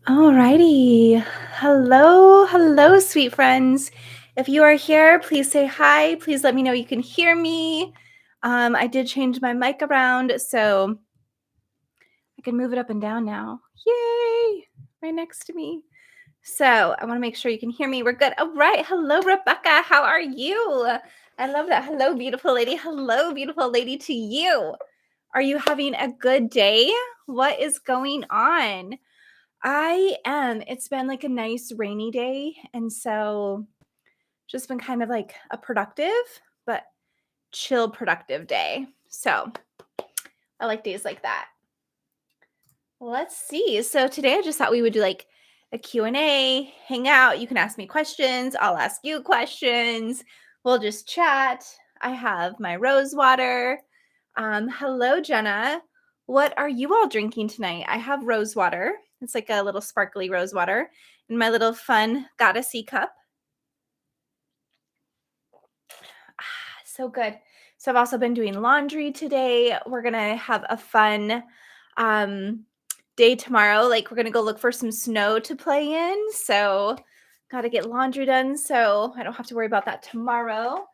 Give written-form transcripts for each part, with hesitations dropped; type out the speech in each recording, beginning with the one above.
Alrighty. Hello, hello, sweet friends. If you are here, please say hi. Please let me know you can hear me. I did change my mic around, so I can move it up and down now. Yay! Right next to me. So I want to make sure you can hear me. We're good. All right. Hello, Rebecca. How are you? I love that. Hello, beautiful lady. Hello, beautiful lady to you. Are you having a good day? What is going on? I am. It's been like a nice rainy day. And so just been kind of like a productive, but chill productive day. So I like days like that. Let's see. So today I just thought we would do like a Q&A, hang out. You can ask me questions. I'll ask you questions. We'll just chat. I have my rose water. Hello, Jenna. What are you all drinking tonight? I have rose water. It's like a little sparkly rose water in my little fun goddessy cup. So good. So I've also been doing laundry today. We're going to have a fun day tomorrow. Like we're going to go look for some snow to play in. So got to get laundry done so I don't have to worry about that tomorrow.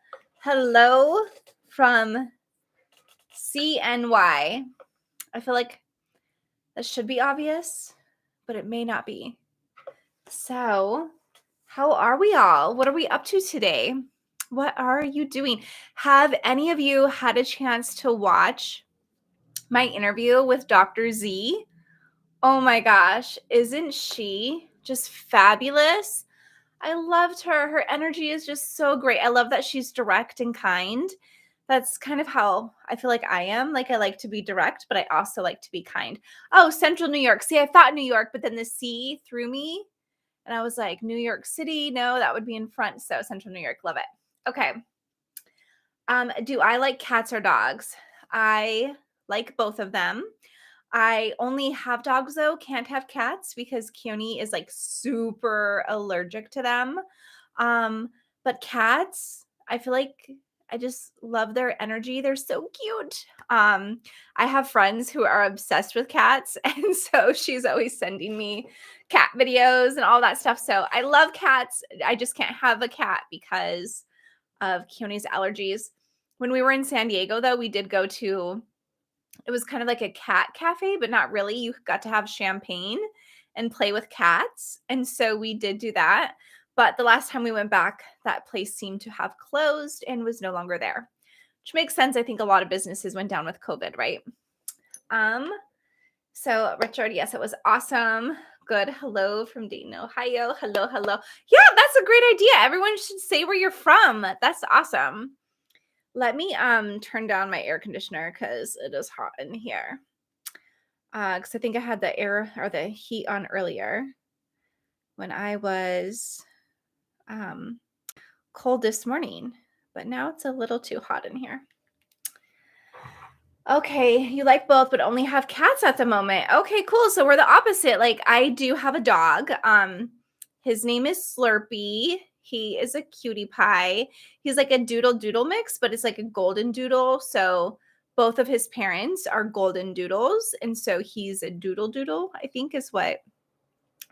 Hello from CNY. I feel like that should be obvious, but it may not be. So, how are we all? What are we up to today? What are you doing? Have any of you had a chance to watch my interview with Dr. Z? Oh my gosh, isn't she just fabulous? I loved her. Her energy is just so great. I love that she's direct and kind. That's kind of how I feel like I am. Like I like to be direct, but I also like to be kind. Oh, Central New York. See, I thought New York, but then the C threw me. And I was like, New York City, no, that would be in front. So Central New York, love it. Okay. Do I like cats or dogs? I like both of them. I only have dogs though, can't have cats because Keone is like super allergic to them. But cats, I feel like I just love their energy. They're so cute. I have friends who are obsessed with cats, and so she's always sending me cat videos and all that stuff. So I love cats. I just can't have a cat because of Keone's allergies. When we were in San Diego, though, we did go to it was kind of like a cat cafe, but not really. You got to have champagne and play with cats. And so we did do that. But the last time we went back, that place seemed to have closed and was no longer there, which makes sense. I think a lot of businesses went down with COVID, right? So Richard, yes, it was awesome. Good. Hello from Dayton, Ohio. Hello, hello. Yeah, that's a great idea. Everyone should say where you're from. That's awesome. Let me turn down my air conditioner because it is hot in here. Because I think I had the air or the heat on earlier when I was cold this morning, but now it's a little too hot in here. Okay, you like both, but only have cats at the moment. Okay, cool. So we're the opposite. Like I do have a dog. His name is Slurpee. He is a cutie pie. He's like a doodle doodle mix, but it's like a golden doodle. So both of his parents are golden doodles, and so he's a doodle doodle, I think is what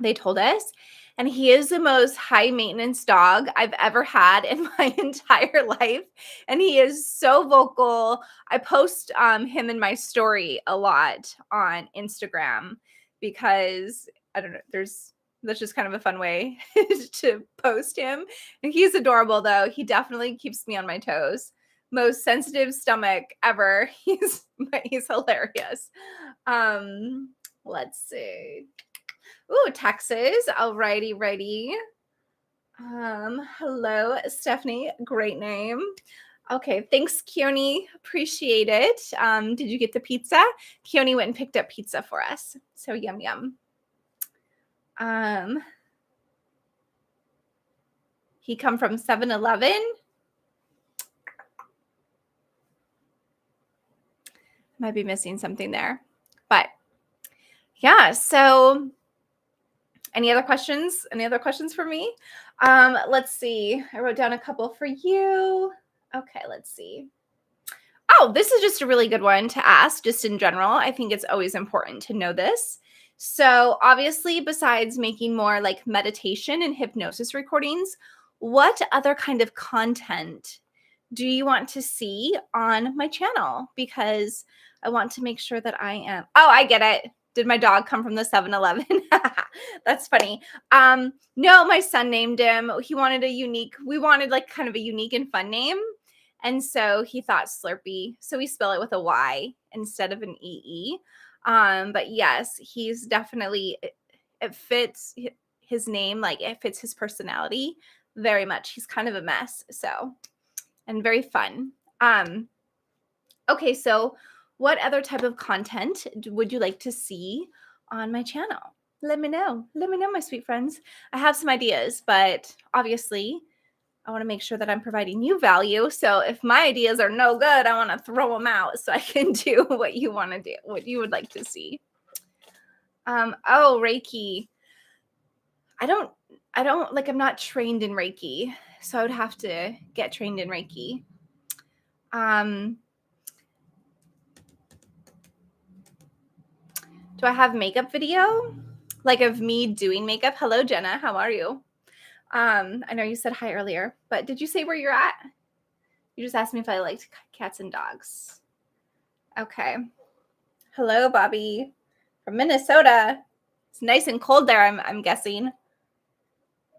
they told us. And he is the most high maintenance dog I've ever had in my entire life. And he is so vocal. I post him in my story a lot on Instagram because I don't know, that's just kind of a fun way to post him. And he's adorable though. He definitely keeps me on my toes. Most sensitive stomach ever. He's hilarious. Let's see. Ooh, Texas. Alrighty, righty. Hello, Stephanie. Great name. Okay, thanks, Keone. Appreciate it. Did you get the pizza? Keone went and picked up pizza for us. So yum yum. He come from 7-Eleven. Might be missing something there. But yeah, so any other questions? Any other questions for me? Let's see. I wrote down a couple for you. Okay, let's see. Oh, this is just a really good one to ask, just in general. I think it's always important to know this. So, obviously, besides making more like meditation and hypnosis recordings, what other kind of content do you want to see on my channel? Because I want to make sure that I am. Oh, I get it. Did my dog come from the 7-Eleven? That's funny. No, my son named him. He wanted we wanted like kind of a unique and fun name. And so he thought Slurpee. So we spell it with a Y instead of an EE. But yes, he's definitely, it fits his name, like it fits his personality very much. He's kind of a mess. So, and very fun. Okay, so what other type of content would you like to see on my channel? Let me know. Let me know, my sweet friends. I have some ideas, but obviously I want to make sure that I'm providing you value. So if my ideas are no good, I want to throw them out so I can do what you want to do, what you would like to see. Oh, Reiki. I don't like, I'm not trained in Reiki, so I would have to get trained in Reiki. Do I have makeup video? Like of me doing makeup? Hello, Jenna. How are you? I know you said hi earlier, but did you say where you're at? You just asked me if I liked cats and dogs. Okay. Hello, Bobby from Minnesota. It's nice and cold there, I'm guessing.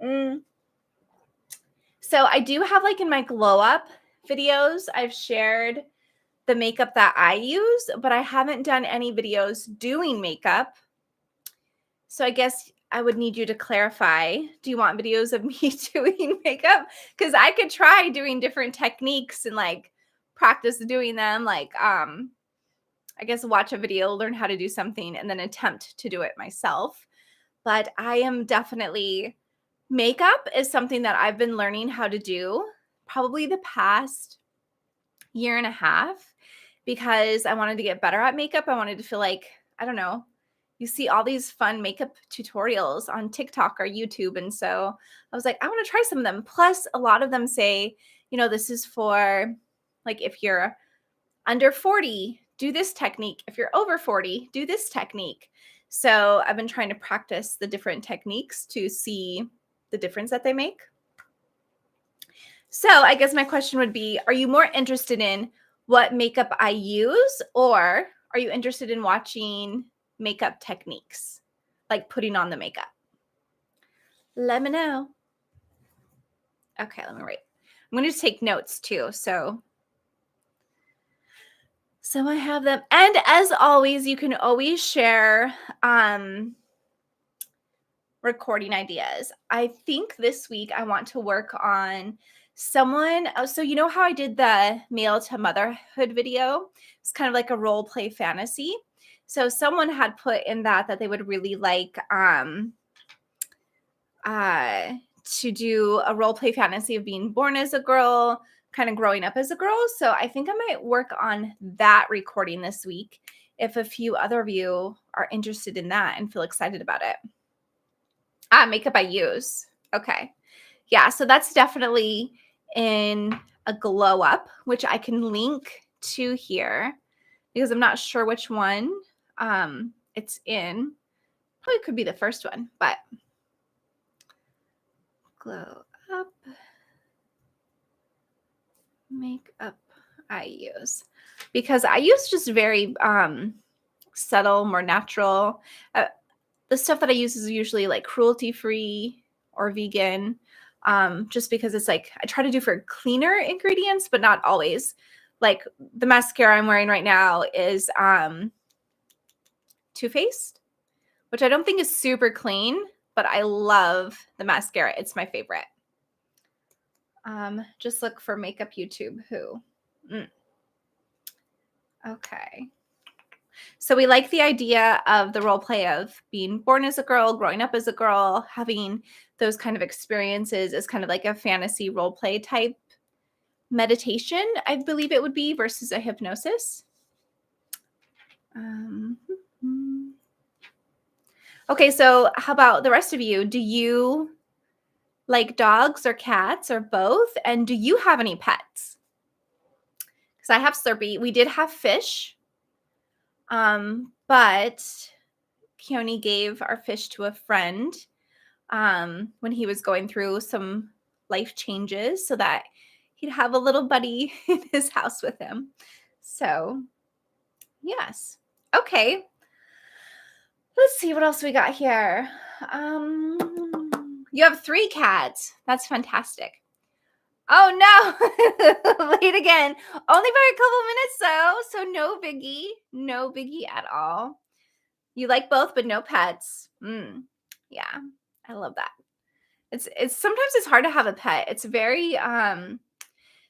So I do have, like, in my glow up videos, I've shared the makeup that I use, but I haven't done any videos doing makeup. So I guess I would need you to clarify. Do you want videos of me doing makeup? Because I could try doing different techniques and like practice doing them. Like, I guess watch a video, learn how to do something, and then attempt to do it myself. But I am definitely, makeup is something that I've been learning how to do probably the past year and a half because I wanted to get better at makeup. I wanted to feel like, I don't know, you see all these fun makeup tutorials on TikTok or YouTube. And so I was like, I want to try some of them. Plus, a lot of them say, this is for like if you're under 40, do this technique. If you're over 40, do this technique. So I've been trying to practice the different techniques to see the difference that they make. So I guess my question would be, are you more interested in what makeup I use, or are you interested in watching makeup techniques, like putting on the makeup? Let me know. Okay, let me write. I'm going to take notes too. So I have them. And as always, you can always share recording ideas. I think this week I want to work on someone. So you know how I did the male to motherhood video? It's kind of like a role play fantasy. So someone had put in that they would really like to do a role play fantasy of being born as a girl, kind of growing up as a girl. So I think I might work on that recording this week if a few other of you are interested in that and feel excited about it. Makeup I use. Okay. Yeah, so that's definitely in a glow up, which I can link to here because I'm not sure which one it's in. Probably could be the first one, but glow up makeup I use, because I use just very subtle, more natural. The stuff that I use is usually like cruelty free or vegan, just because it's like I try to do for cleaner ingredients, but not always. Like the mascara I'm wearing right now is Too Faced, which I don't think is super clean, but I love the mascara. It's my favorite. Just look for makeup YouTube who. Okay. So we like the idea of the role play of being born as a girl, growing up as a girl, having those kind of experiences as kind of like a fantasy role play type meditation, I believe it would be, versus a hypnosis. Okay, so how about the rest of you? Do you like dogs or cats or both? And do you have any pets? Because I have Slurpee. We did have fish. But Peony gave our fish to a friend when he was going through some life changes so that he'd have a little buddy in his house with him. So, yes. Okay. Let's see what else we got here. You have 3 cats. That's fantastic. Oh no, late again. Only for a couple minutes though, so no biggie. No biggie at all. You like both, but no pets. Yeah, I love that. It's sometimes it's hard to have a pet. It's very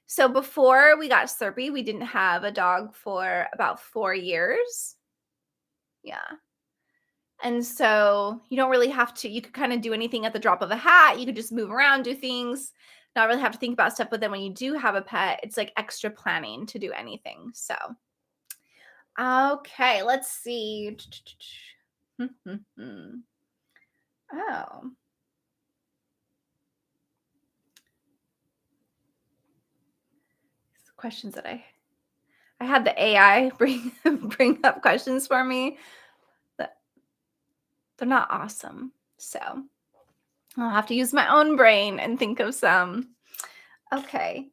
so before we got Slurpee, we didn't have a dog for about 4 years. Yeah. And so you don't really have to, you could kind of do anything at the drop of a hat. You could just move around, do things, not really have to think about stuff. But then when you do have a pet, it's like extra planning to do anything. So, okay, let's see. Oh. Questions that I had the AI bring up questions for me that they're not awesome. So I'll have to use my own brain and think of some. Okay.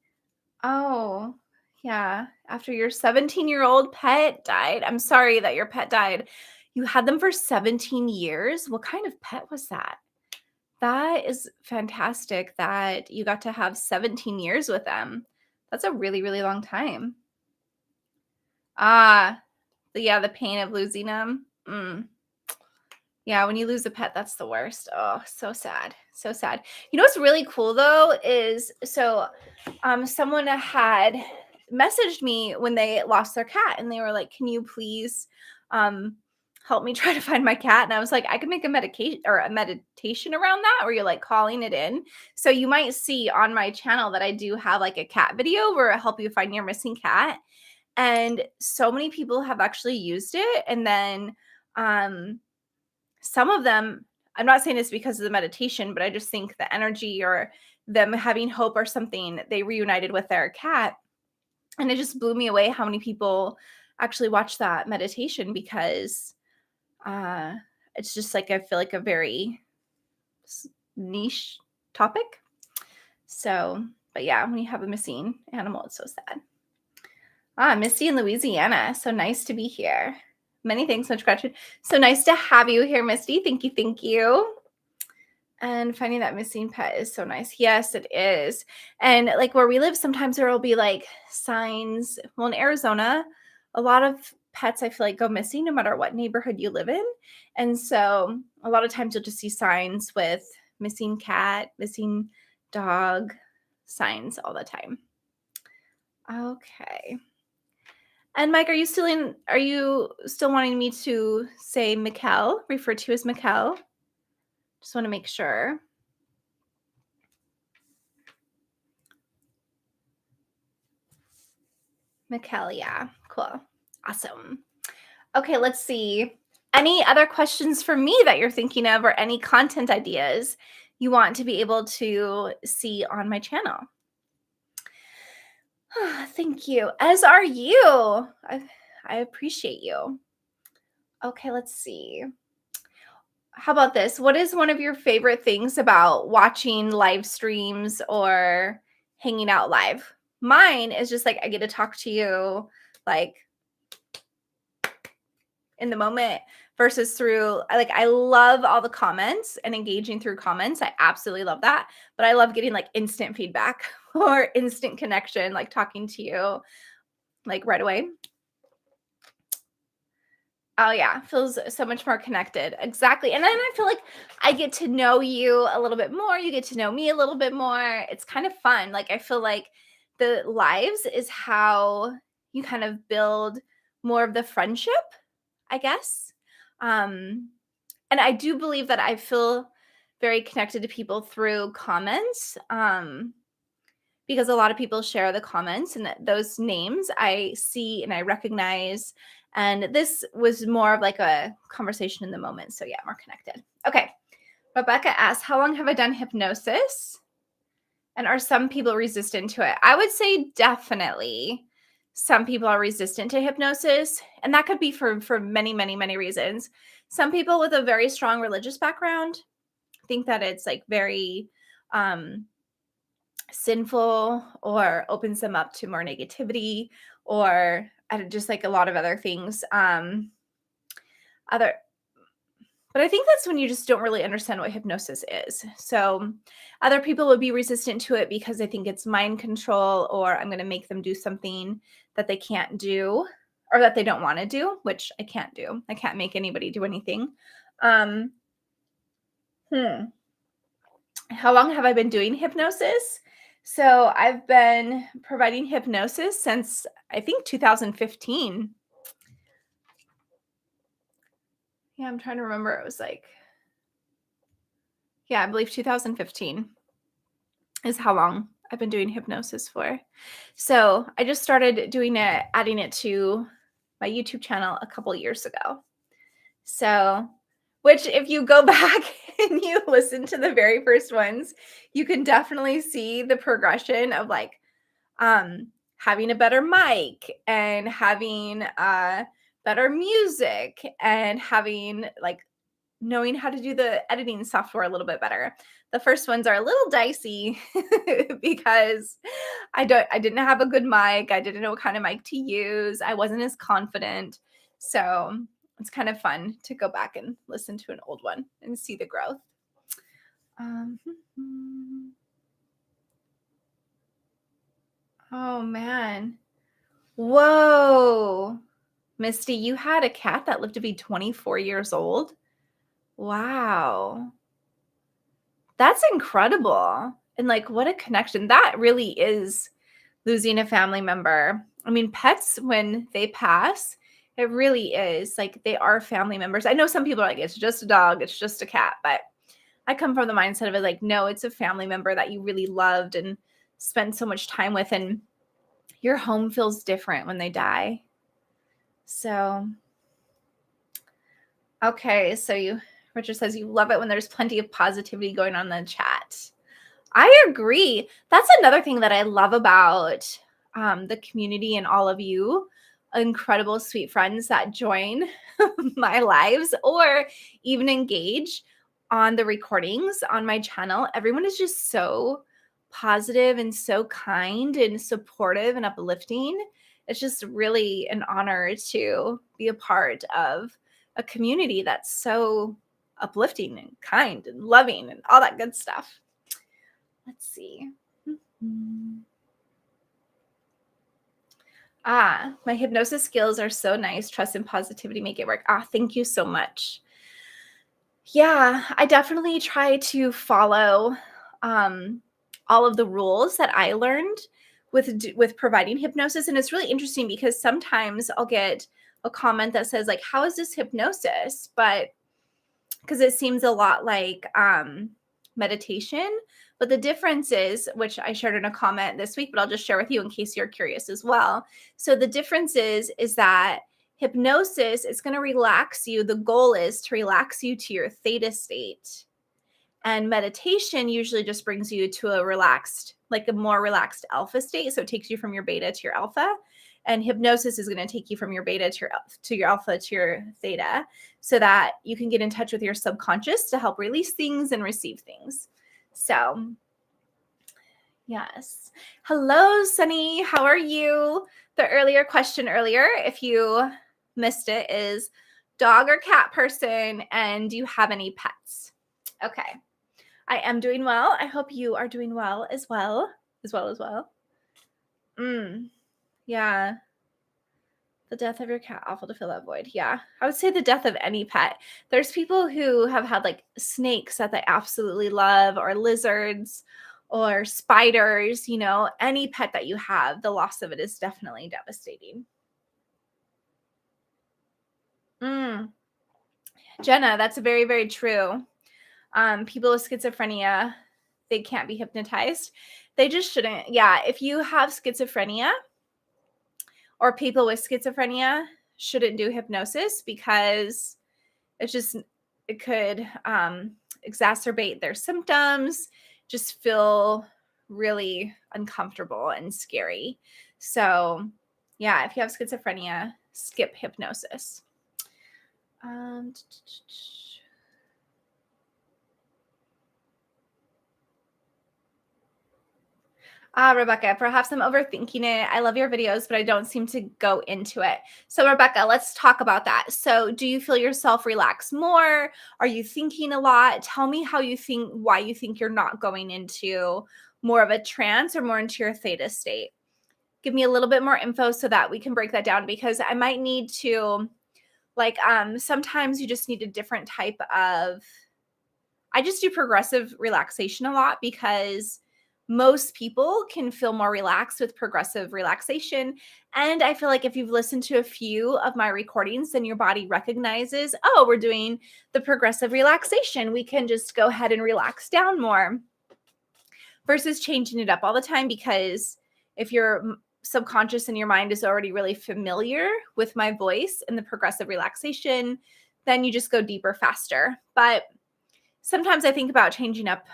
Oh, yeah. After your 17-year-old pet died. I'm sorry that your pet died. You had them for 17 years. What kind of pet was that? That is fantastic that you got to have 17 years with them. That's a really, really long time. The pain of losing them. Yeah, when you lose a pet, that's the worst. Oh, so sad. So sad. You know what's really cool though is someone had messaged me when they lost their cat and they were like, "Can you please help me try to find my cat?" And I was like, "I could make a meditation around that where you're like calling it in." So you might see on my channel that I do have like a cat video where I help you find your missing cat. And so many people have actually used it. And then some of them, I'm not saying this because of the meditation, but I just think the energy or them having hope or something, they reunited with their cat. And it just blew me away how many people actually watch that meditation because it's just like, I feel like a very niche topic. So, but yeah, when you have a missing animal, it's so sad. Misty in Louisiana. So nice to be here. Many thanks, much gratitude. So nice to have you here, Misty. Thank you. Thank you. And finding that missing pet is so nice. Yes, it is. And like where we live, sometimes there will be like signs. Well, in Arizona, a lot of pets I feel like go missing no matter what neighborhood you live in. And so a lot of times you'll just see signs with missing cat, missing dog signs all the time. Okay. And Mike, are you still wanting me to say Mikkel, referred to as Mikkel? Just want to make sure. Mikkel, yeah. Cool. Awesome. Okay, let's see. Any other questions for me that you're thinking of or any content ideas you want to be able to see on my channel? Thank you. As are you. I appreciate you. Okay, let's see. How about this? What is one of your favorite things about watching live streams or hanging out live? Mine is just like I get to talk to you like in the moment versus through I love all the comments and engaging through comments. I absolutely love that. But I love getting like instant feedback or instant connection, like talking to you like right away. Oh yeah, feels so much more connected. Exactly. And then I feel like I get to know you a little bit more. You get to know me a little bit more. It's kind of fun. Like I feel like the lives is how you kind of build more of the friendship, I guess. And I do believe that I feel very connected to people through comments. Because a lot of people share the comments and those names I see and I recognize. And this was more of like a conversation in the moment. So yeah, more connected. Okay. Rebecca asks, how long have I done hypnosis? And are some people resistant to it? I would say definitely some people are resistant to hypnosis, and that could be for many, many, many reasons. Some people with a very strong religious background think that it's like very sinful or opens them up to more negativity or just like a lot of other things. Other But I think that's when you just don't really understand what hypnosis is. So other people would be resistant to it because they think it's mind control, or I'm going to make them do something that they can't do or that they don't want to do, which I can't do. I can't make anybody do anything. Um, hmm. How long have I been doing hypnosis? So I've been providing hypnosis since I think 2015. Yeah, I'm trying to remember. It was like, yeah, I believe 2015 is how long I've been doing hypnosis for. So I just started doing it, adding it to my YouTube channel a couple years ago. So, which if you go back and you listen to the very first ones, you can definitely see the progression of like having a better mic and having better music and having like knowing how to do the editing software a little bit better. The first ones are a little dicey because I didn't have a good mic. I didn't know what kind of mic to use. I wasn't as confident. So it's kind of fun to go back and listen to an old one and see the growth. Um, oh man. Whoa. Misty, you had a cat that lived to be 24 years old? Wow. That's incredible. And like, what a connection. That really is losing a family member. I mean, pets, when they pass, it really is like they are family members. I know some people are like, it's just a dog, it's just a cat, but I come from the mindset of it like, no, it's a family member that you really loved and spent so much time with, and your home feels different when they die. So, okay. So Richard says you love it when there's plenty of positivity going on in the chat. I agree. That's another thing that I love about the community and all of you incredible, sweet friends that join my lives or even engage on the recordings on my channel. Everyone is just so positive and so kind and supportive and uplifting. It's just really an honor to be a part of a community that's so uplifting and kind and loving and all that good stuff. Let's see. My hypnosis skills are so nice. Trust and positivity make it work. Thank you so much. Yeah, I definitely try to follow all of the rules that I learned with providing hypnosis. And it's really interesting because sometimes I'll get a comment that says like, how is this hypnosis? But because it seems a lot like meditation. But the difference is, which I shared in a comment this week, but I'll just share with you in case you're curious as well. So the difference is that hypnosis is going to relax you. The goal is to relax you to your theta state. And meditation usually just brings you to a relaxed, like a more relaxed alpha state. So it takes you from your beta to your alpha. And hypnosis is going to take you from your beta to your alpha to your theta so that you can get in touch with your subconscious to help release things and receive things. So, yes. Hello, Sunny. How are you? The earlier question if you missed it, is dog or cat person, and do you have any pets? Okay. I am doing well. I hope you are doing well as well. Yeah. The death of your cat, awful to fill that void. Yeah. I would say the death of any pet. There's people who have had like snakes that they absolutely love, or lizards or spiders, any pet that you have, the loss of it is definitely devastating. Jenna, that's very, very true. People with schizophrenia, they can't be hypnotized. They just shouldn't. Yeah. If you have schizophrenia, or people with schizophrenia shouldn't do hypnosis because it could exacerbate their symptoms, just feel really uncomfortable and scary. So Yeah, if you have schizophrenia, skip hypnosis. Rebecca, perhaps I'm overthinking it. I love your videos, but I don't seem to go into it. So, Rebecca, let's talk about that. So, do you feel yourself relax more? Are you thinking a lot? Tell me how you think, why you think you're not going into more of a trance or more into your theta state. Give me a little bit more info so that we can break that down, because I might need to, like, sometimes you just need a different type of, I just do progressive relaxation a lot because most people can feel more relaxed with progressive relaxation. And I feel like if you've listened to a few of my recordings, then your body recognizes, oh, we're doing the progressive relaxation. We can just go ahead and relax down more versus changing it up all the time. Because if your subconscious and your mind is already really familiar with my voice and the progressive relaxation, then you just go deeper faster. But sometimes I think about changing up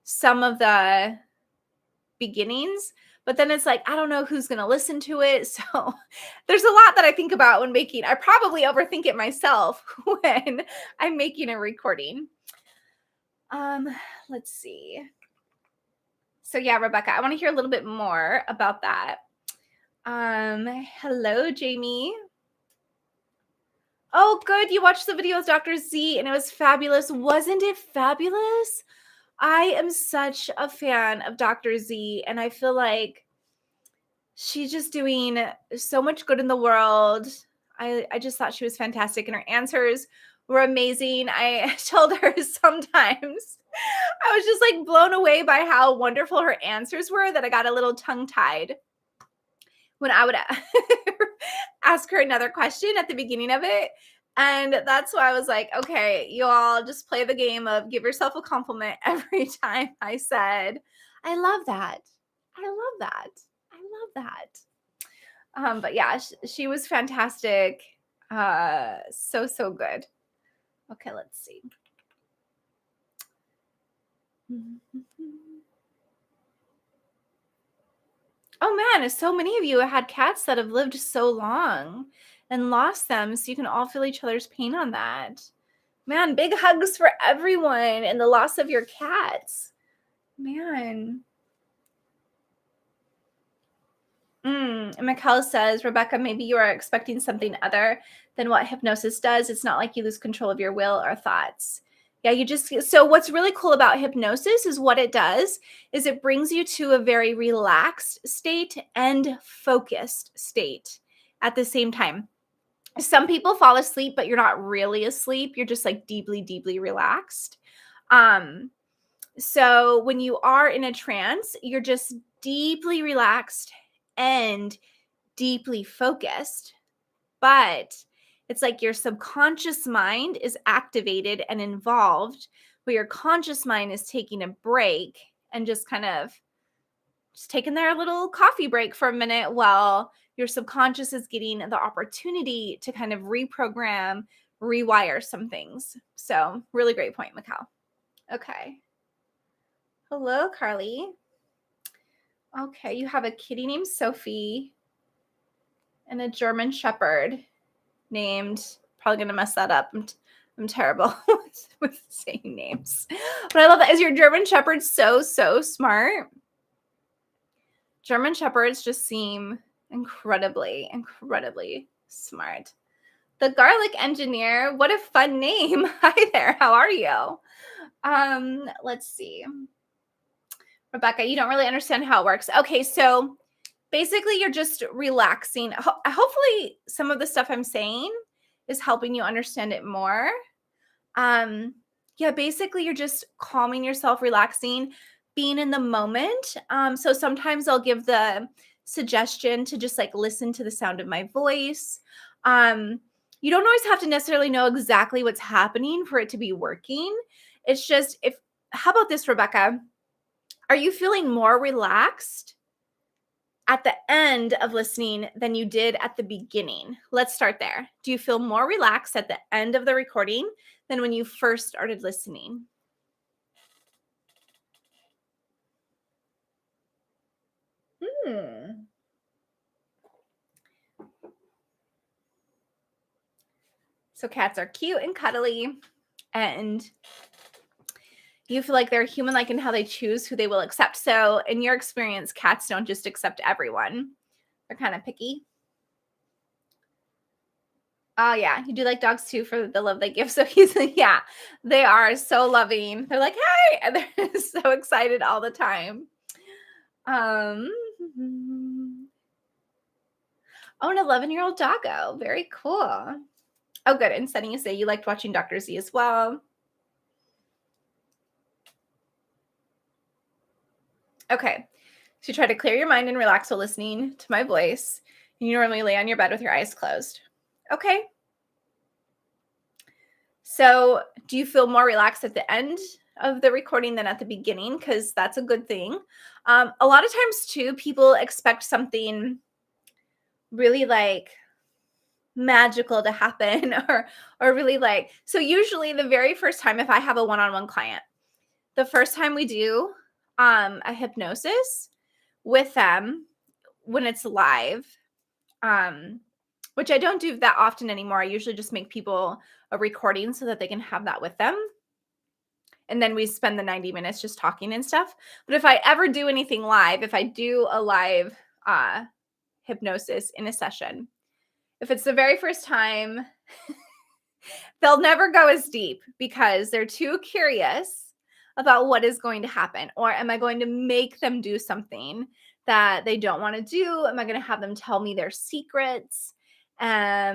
some of the beginnings, but then it's like, I don't know who's going to listen to it. So there's a lot that I think about when making, I probably overthink it myself when I'm making a recording. Let's see. So yeah, Rebecca, I want to hear a little bit more about that. Hello, Jamie. Oh, good. You watched the video with Dr. Z and it was fabulous. Wasn't it fabulous? I am such a fan of Dr. Z, and I feel like she's just doing so much good in the world. I just thought she was fantastic, and her answers were amazing. I told her sometimes I was just like blown away by how wonderful her answers were that I got a little tongue-tied when I would ask her another question at the beginning of it. And that's why I was like, okay, you all just play the game of give yourself a compliment every time I said, I love that. I love that. I love that. But yeah, she was fantastic. So good. Okay, let's see. Oh man, so many of you had cats that have lived so long and lost them, so you can all feel each other's pain on that. Man, big hugs for everyone and the loss of your cats. Man. And Mikkel says, Rebecca, maybe you are expecting something other than what hypnosis does. It's not like you lose control of your will or thoughts. Yeah, you just, so what's really cool about hypnosis is what it does is it brings you to a very relaxed state and focused state at the same time. Some people fall asleep, but you're not really asleep. You're just like deeply, deeply relaxed. So when you are in a trance, you're just deeply relaxed and deeply focused, but it's like your subconscious mind is activated and involved, where your conscious mind is taking a break and just kind of just taking their little coffee break for a minute while your subconscious is getting the opportunity to kind of reprogram, rewire some things. So really great point, Mikkel. Okay. Hello, Carly. Okay, you have a kitty named Sophie and a German Shepherd named, probably going to mess that up. I'm terrible with saying names. But I love that. Is your German Shepherd so smart? German Shepherds just seem incredibly smart. The Garlic Engineer, what a fun name. Hi there, how are you? Let's see. Rebecca, you don't really understand how it works. Okay, so basically you're just relaxing. Hopefully some of the stuff I'm saying is helping you understand it more. Yeah, basically you're just calming yourself, relaxing, being in the moment. So sometimes I'll give the suggestion to just like listen to the sound of my voice. You don't always have to necessarily know exactly what's happening for it to be working. It's just, how about this, Rebecca? Are you feeling more relaxed at the end of listening than you did at the beginning? Let's start there. Do you feel more relaxed at the end of the recording than when you first started listening? So cats are cute and cuddly, and you feel like they're human-like in how they choose who they will accept. So in your experience, cats don't just accept everyone. They're kind of picky. Oh yeah, you do like dogs too for the love they give. So he's yeah, they are so loving. They're like, hey, and they're so excited all the time. Um oh, an 11-year-old doggo. Very cool. Oh, good. And Sunny, you say you liked watching Dr. Z as well. Okay. So you try to clear your mind and relax while listening to my voice. And you normally lay on your bed with your eyes closed. Okay. So do you feel more relaxed at the end of the recording than at the beginning? Because that's a good thing. A lot of times, too, people expect something really like magical to happen or really like, so usually the very first time, if I have a one-on-one client, the first time we do a hypnosis with them when it's live, um, which I don't do that often anymore. I usually just make people a recording so that they can have that with them. And then we spend the 90 minutes just talking and stuff. But if I ever do anything live, if I do a live hypnosis in a session, if it's the very first time, they'll never go as deep because they're too curious about what is going to happen. Or am I going to make them do something that they don't want to do? Am I going to have them tell me their secrets? I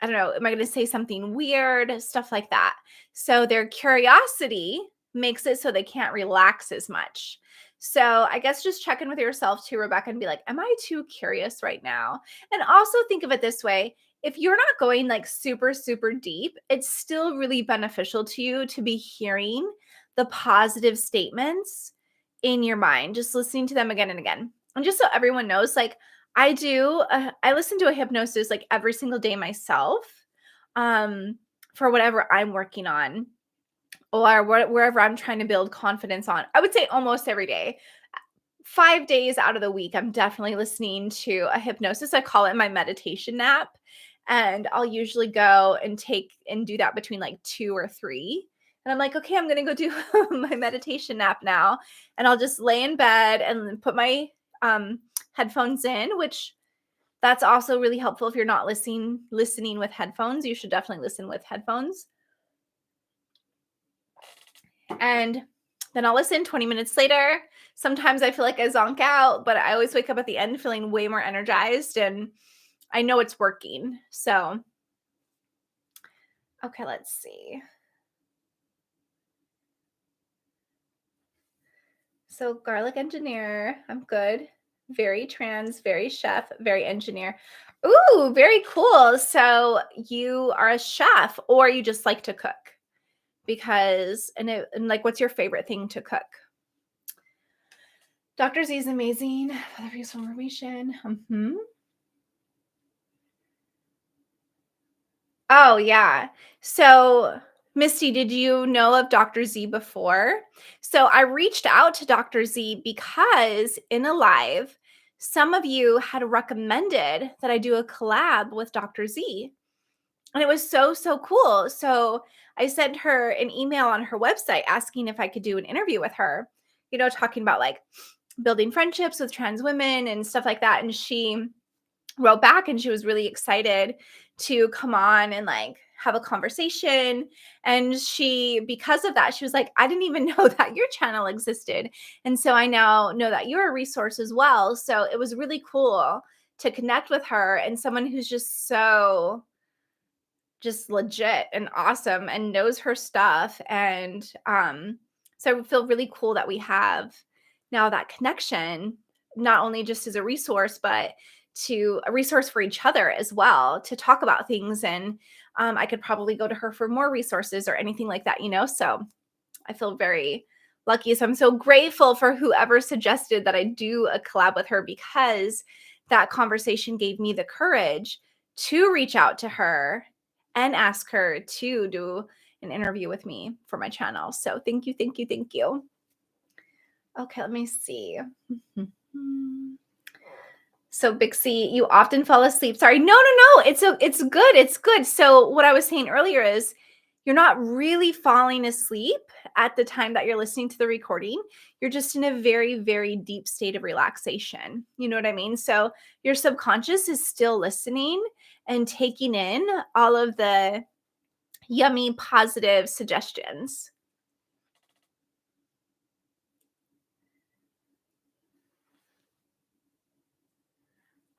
don't know, am I going to say something weird? Stuff like that. So their curiosity makes it so they can't relax as much. So I guess just check in with yourself too, Rebecca, and be like, am I too curious right now? And also think of it this way. If you're not going like super, super deep, it's still really beneficial to you to be hearing the positive statements in your mind, just listening to them again and again. And just so everyone knows, like I listen to a hypnosis like every single day myself, for whatever I'm working on or wherever I'm trying to build confidence on. I would say almost every day. 5 days out of the week, I'm definitely listening to a hypnosis. I call it my meditation nap. And I'll usually go and do that between like 2 or 3. And I'm like, okay, I'm going to go do my meditation nap now. And I'll just lay in bed and put my headphones in, which that's also really helpful if you're not listening with headphones. You should definitely listen with headphones. And then I'll listen 20 minutes later. Sometimes I feel like I zonk out, but I always wake up at the end feeling way more energized and I know it's working. So, okay, let's see. So, garlic engineer, I'm good. Very trans, very chef, very engineer. Ooh, very cool. So, you are a chef or you just like to cook? Because, and like, what's your favorite thing to cook? Dr. Z is amazing for the useful information. Oh, yeah. So, Misty, did you know of Dr. Z before? So, I reached out to Dr. Z because in a live, some of you had recommended that I do a collab with Dr. Z. And it was so, so cool. So, I sent her an email on her website asking if I could do an interview with her, talking about like building friendships with trans women and stuff like that. And she wrote back and she was really excited to come on and like have a conversation. And because of that, she was like, I didn't even know that your channel existed. And so I now know that you're a resource as well. So it was really cool to connect with her and someone who's just legit and awesome and knows her stuff. And so I feel really cool that we have now that connection, not only just as a resource, but to a resource for each other as well to talk about things. And I could probably go to her for more resources or anything like that, So I feel very lucky. So I'm so grateful for whoever suggested that I do a collab with her because that conversation gave me the courage to reach out to her and ask her to do an interview with me for my channel. So thank you, thank you, thank you. Okay, let me see. So Big C, you often fall asleep. Sorry. No, no, no. It's good. It's good. So what I was saying earlier is you're not really falling asleep at the time that you're listening to the recording. You're just in a very, very deep state of relaxation. You know what I mean? So your subconscious is still listening and taking in all of the yummy, positive suggestions.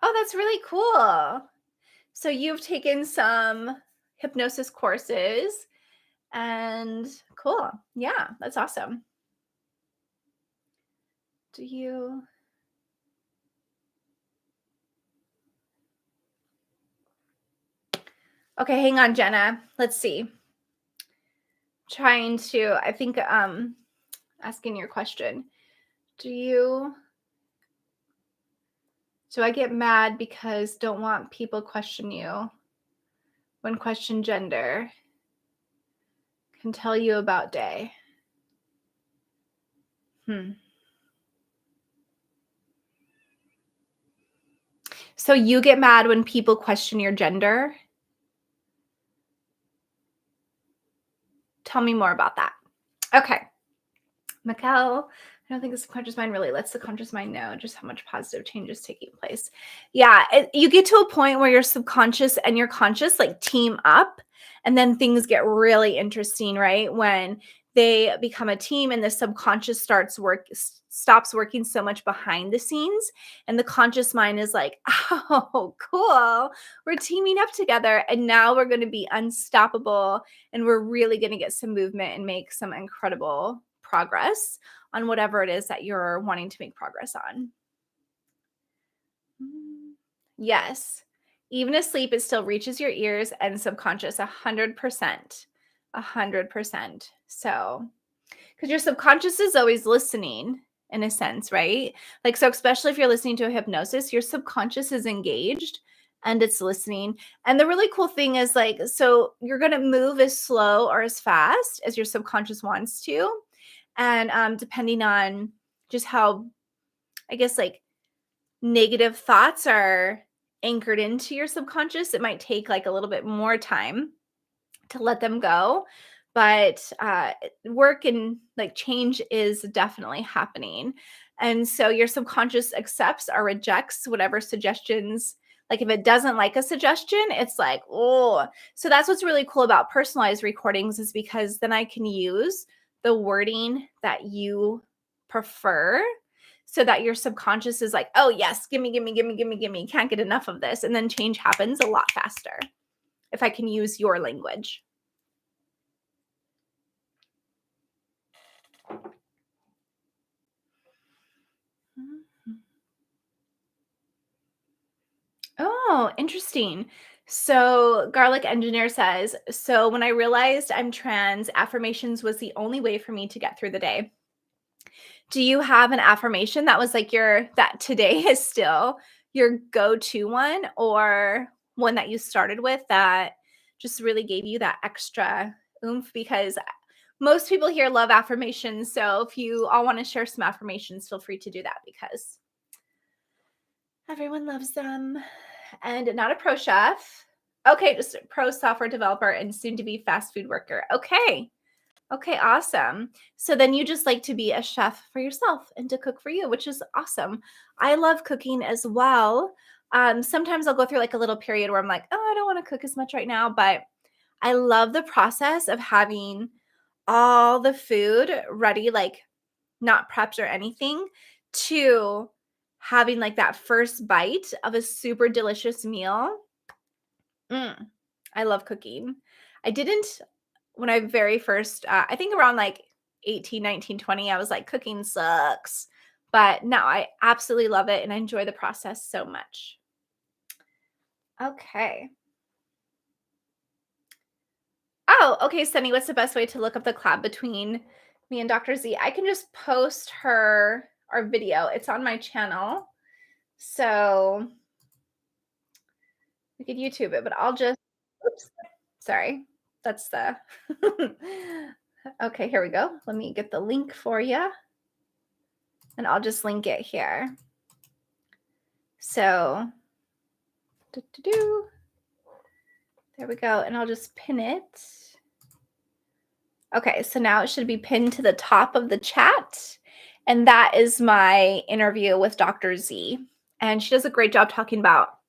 Oh, that's really cool. So you've taken some hypnosis courses and cool. Yeah, that's awesome. Do you Okay, hang on, Jenna. Let's see. Trying to I think asking your question. Do you do I get mad because don't want people question you when question gender? Can tell you about day. Hmm. So you get mad when people question your gender? Tell me more about that. Okay. Mikkel, I don't think the subconscious mind really lets the conscious mind know just how much positive change is taking place. Yeah, you get to a point where your subconscious and your conscious like team up, and then things get really interesting, right? When they become a team and the subconscious stops working so much behind the scenes, and the conscious mind is like, oh, cool, we're teaming up together, and now we're going to be unstoppable, and we're really going to get some movement and make some incredible progress on whatever it is that you're wanting to make progress on. Yes. Even asleep, it still reaches your ears and subconscious 100%. 100%. So, because your subconscious is always listening in a sense, right? Like, so especially if you're listening to a hypnosis, your subconscious is engaged and it's listening. And the really cool thing is, like, so you're going to move as slow or as fast as your subconscious wants to. And depending on just how, I guess, like negative thoughts are anchored into your subconscious, it might take like a little bit more time to let them go. But work and like change is definitely happening. And so your subconscious accepts or rejects whatever suggestions. Like if it doesn't like a suggestion, it's like, oh. So that's what's really cool about personalized recordings, is because then I can use the wording that you prefer, so that your subconscious is like, oh, yes, gimme, gimme, gimme, gimme, gimme. Can't get enough of this. And then change happens a lot faster if I can use your language. Oh, interesting. So, Garlic Engineer says, so when I realized I'm trans, affirmations was the only way for me to get through the day. Do you have an affirmation that was like that today is still your go-to one, or one that you started with that just really gave you that extra oomph? Because most people here love affirmations. So if you all want to share some affirmations, feel free to do that because everyone loves them. And not a pro chef. Okay, just a pro software developer and soon to be fast food worker. Okay. Okay, awesome. So then you just like to be a chef for yourself and to cook for you, which is awesome. I love cooking as well. Sometimes I'll go through like a little period where I'm like, oh, I don't want to cook as much right now, but I love the process of having all the food ready, like not prepped or anything, to having like that first bite of a super delicious meal. I love cooking. I didn't when I very first, I think around like 18, 19, 20, I was like, cooking sucks. But now I absolutely love it and I enjoy the process so much. Okay. Oh, okay, Sunny, what's the best way to look up the collab between me and Dr. Z? I can just post our video. It's on my channel. So we could YouTube it, but I'll just, oops, sorry. That's the, okay, here we go. Let me get the link for you. And I'll just link it here. So, there we go. And I'll just pin it. Okay, so now it should be pinned to the top of the chat. And that is my interview with Dr. Z. And she does a great job talking about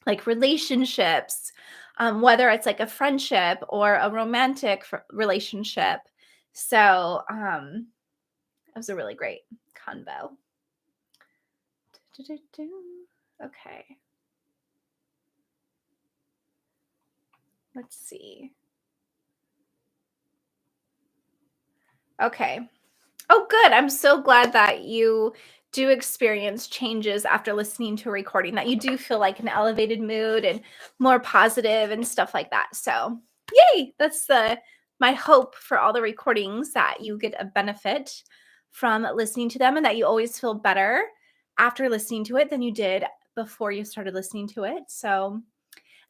like relationships, whether it's like a friendship or a romantic relationship. So it was a really great convo. Okay. Let's see. Okay. Oh, good. I'm so glad that you do experience changes after listening to a recording, that you do feel like an elevated mood and more positive and stuff like that. So, yay. That's my hope for all the recordings, that you get a benefit from listening to them and that you always feel better after listening to it than you did before you started listening to it. So,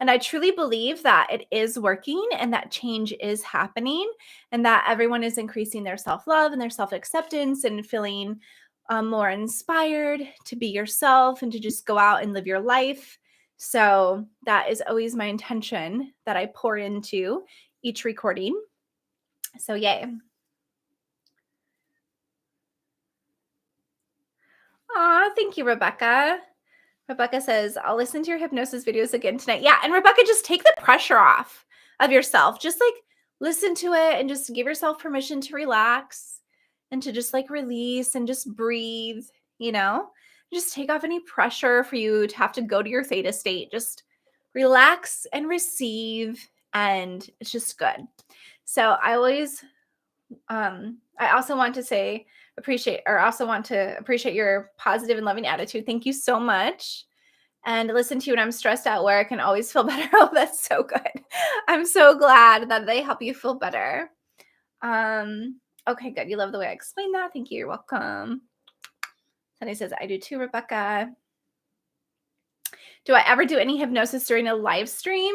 and I truly believe that it is working and that change is happening and that everyone is increasing their self-love and their self-acceptance and feeling more inspired to be yourself and to just go out and live your life. So that is always my intention that I pour into each recording. So yay. Aw, thank you, Rebecca. Rebecca says, I'll listen to your hypnosis videos again tonight. Yeah. And Rebecca, just take the pressure off of yourself. Just like listen to it and just give yourself permission to relax and to just like release and just breathe, just take off any pressure for you to have to go to your theta state. Just relax and receive. And it's just good. So I always, I also want to appreciate your positive and loving attitude. Thank you so much. And listen to you when I'm stressed at work and always feel better. Oh, that's so good. I'm so glad that they help you feel better. Okay, good. You love the way I explained that. Thank you. You're welcome. Sunny says, I do too, Rebecca. Do I ever do any hypnosis during a live stream?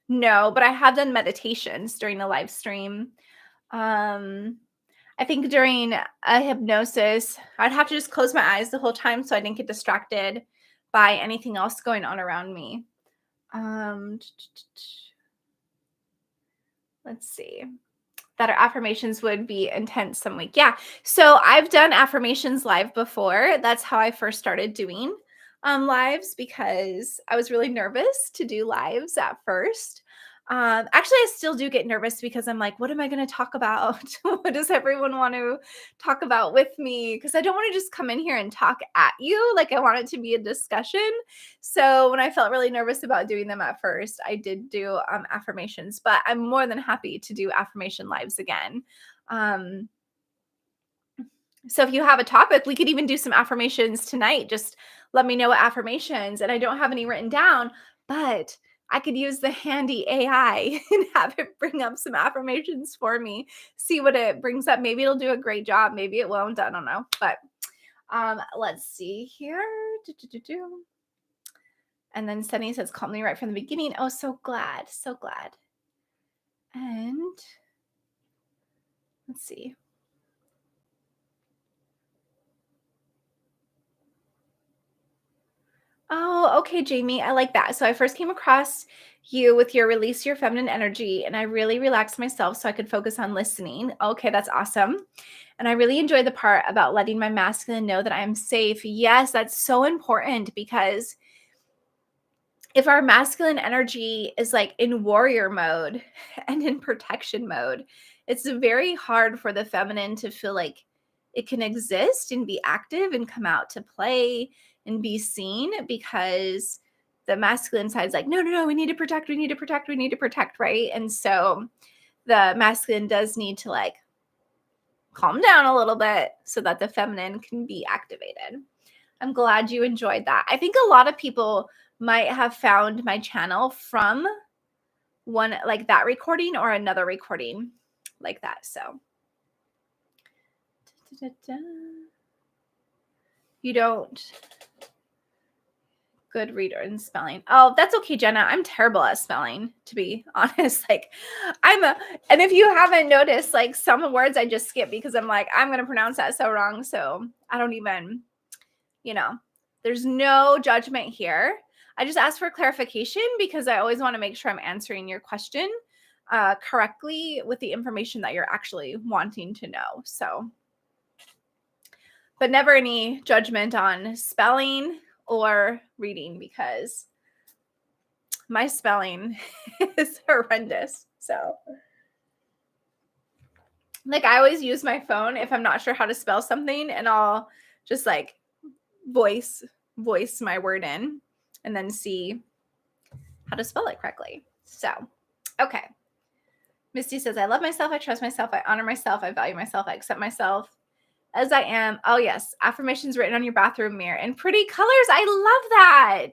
No, but I have done meditations during a live stream. I think during a hypnosis, I'd have to just close my eyes the whole time so I didn't get distracted by anything else going on around me. Let's see. That our affirmations would be intense some week. Yeah. So I've done affirmations live before. That's how I first started doing lives, because I was really nervous to do lives at first. Actually, I still do get nervous because I'm like, what am I going to talk about? What does everyone want to talk about with me? Because I don't want to just come in here and talk at you. Like, I want it to be a discussion. So when I felt really nervous about doing them at first, I did do affirmations, but I'm more than happy to do affirmation lives again. So if you have a topic, we could even do some affirmations tonight. Just let me know what affirmations, and I don't have any written down, but I could use the handy AI and have it bring up some affirmations for me, see what it brings up. Maybe it'll do a great job. Maybe it won't. I don't know. But let's see here. And then Sunny says, call me right from the beginning. Oh, so glad. So glad. And let's see. Oh, okay, Jamie. I like that. So I first came across you with your release your feminine energy, and I really relaxed myself so I could focus on listening. Okay, that's awesome. And I really enjoyed the part about letting my masculine know that I am safe. Yes, that's so important, because if our masculine energy is like in warrior mode and in protection mode, it's very hard for the feminine to feel like it can exist and be active and come out to play and be seen, because the masculine side is like, no, no, no, we need to protect, we need to protect, we need to protect, right? And so the masculine does need to like calm down a little bit so that the feminine can be activated. I'm glad you enjoyed that. I think a lot of people might have found my channel from one like that recording or another recording like that. So you don't good reader in spelling. Oh, that's okay, Jenna. I'm terrible at spelling, to be honest. Like and if you haven't noticed, like some words I just skip because I'm like, I'm going to pronounce that so wrong. So I don't even, There's no judgment here. I just ask for clarification because I always want to make sure I'm answering your question correctly with the information that you're actually wanting to know. So, but never any judgment on spelling or reading because my spelling is horrendous. So, like, I always use my phone if I'm not sure how to spell something, and I'll just like voice my word in and then see how to spell it correctly. So, okay. Misty says, I love myself. I trust myself. I honor myself. I value myself. I accept myself as I am. Oh, yes. Affirmations written on your bathroom mirror in pretty colors. I love that.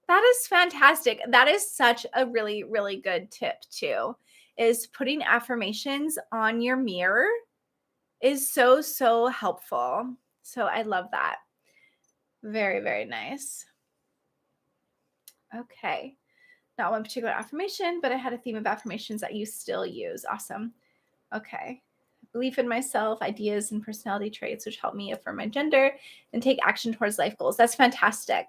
That is fantastic. That is such a really, really good tip, too, is putting affirmations on your mirror is so, so helpful. So I love that. Very, very nice. Okay. Not one particular affirmation, but I had a theme of affirmations that you still use. Awesome. Okay. Belief in myself, ideas, and personality traits, which help me affirm my gender and take action towards life goals. That's fantastic.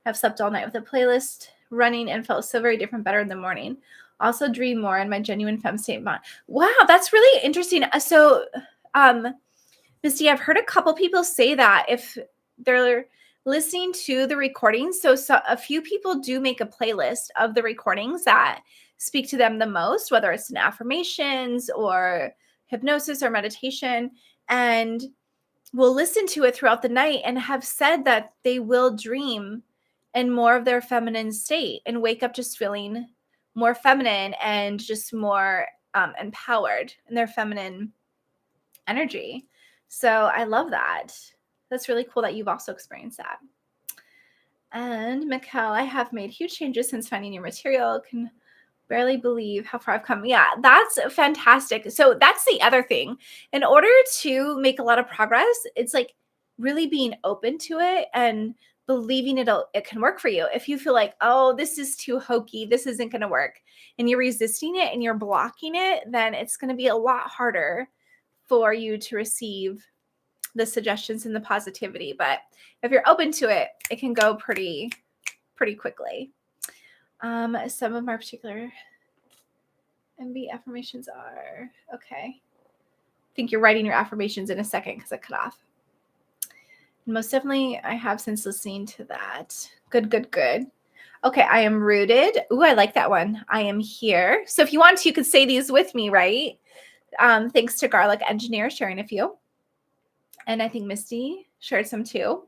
I've slept all night with a playlist running and felt so very different, better in the morning. Also dream more in my genuine femme state mind. Wow, that's really interesting. So, Misty, I've heard a couple people say that if they're listening to the recordings. So a few people do make a playlist of the recordings that speak to them the most, whether it's in affirmations or hypnosis or meditation, and will listen to it throughout the night and have said that they will dream in more of their feminine state and wake up just feeling more feminine and just more empowered in their feminine energy. So I love that. That's really cool that you've also experienced that. And Mikkel, I have made huge changes since finding your material. Can barely believe how far I've come. Yeah, that's fantastic. So that's the other thing. In order to make a lot of progress, it's like really being open to it and believing it can work for you. If you feel like, oh, this is too hokey, this isn't going to work, and you're resisting it and you're blocking it, then it's going to be a lot harder for you to receive the suggestions and the positivity. But if you're open to it, it can go pretty quickly. Some of my particular MB affirmations are, okay. I think you're writing your affirmations in a second because I cut off. Most definitely, I have since listening to that. Good. Okay, I am rooted. Ooh, I like that one. I am here. So if you want to, you could say these with me, right? Thanks to Garlic Engineer sharing a few. And I think Misty shared some too.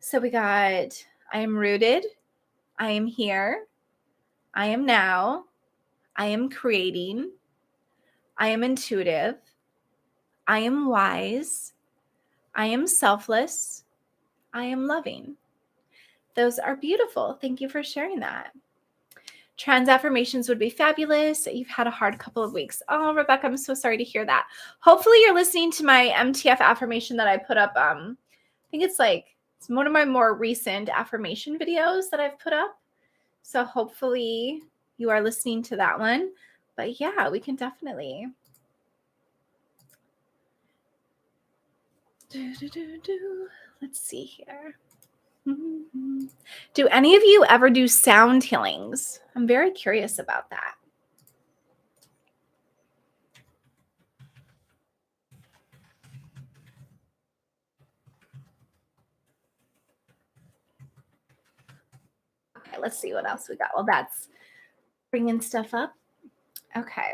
So we got, I am rooted. I am here. I am now. I am creating. I am intuitive. I am wise. I am selfless. I am loving. Those are beautiful. Thank you for sharing that. Trans affirmations would be fabulous. You've had a hard couple of weeks. Oh, Rebecca, I'm so sorry to hear that. Hopefully you're listening to my MTF affirmation that I put up. I think it's one of my more recent affirmation videos that I've put up. So hopefully you are listening to that one. But yeah, we can definitely. Let's see here. Do any of you ever do sound healings? I'm very curious about that. Okay, let's see what else we got. Well, that's bringing stuff up. Okay.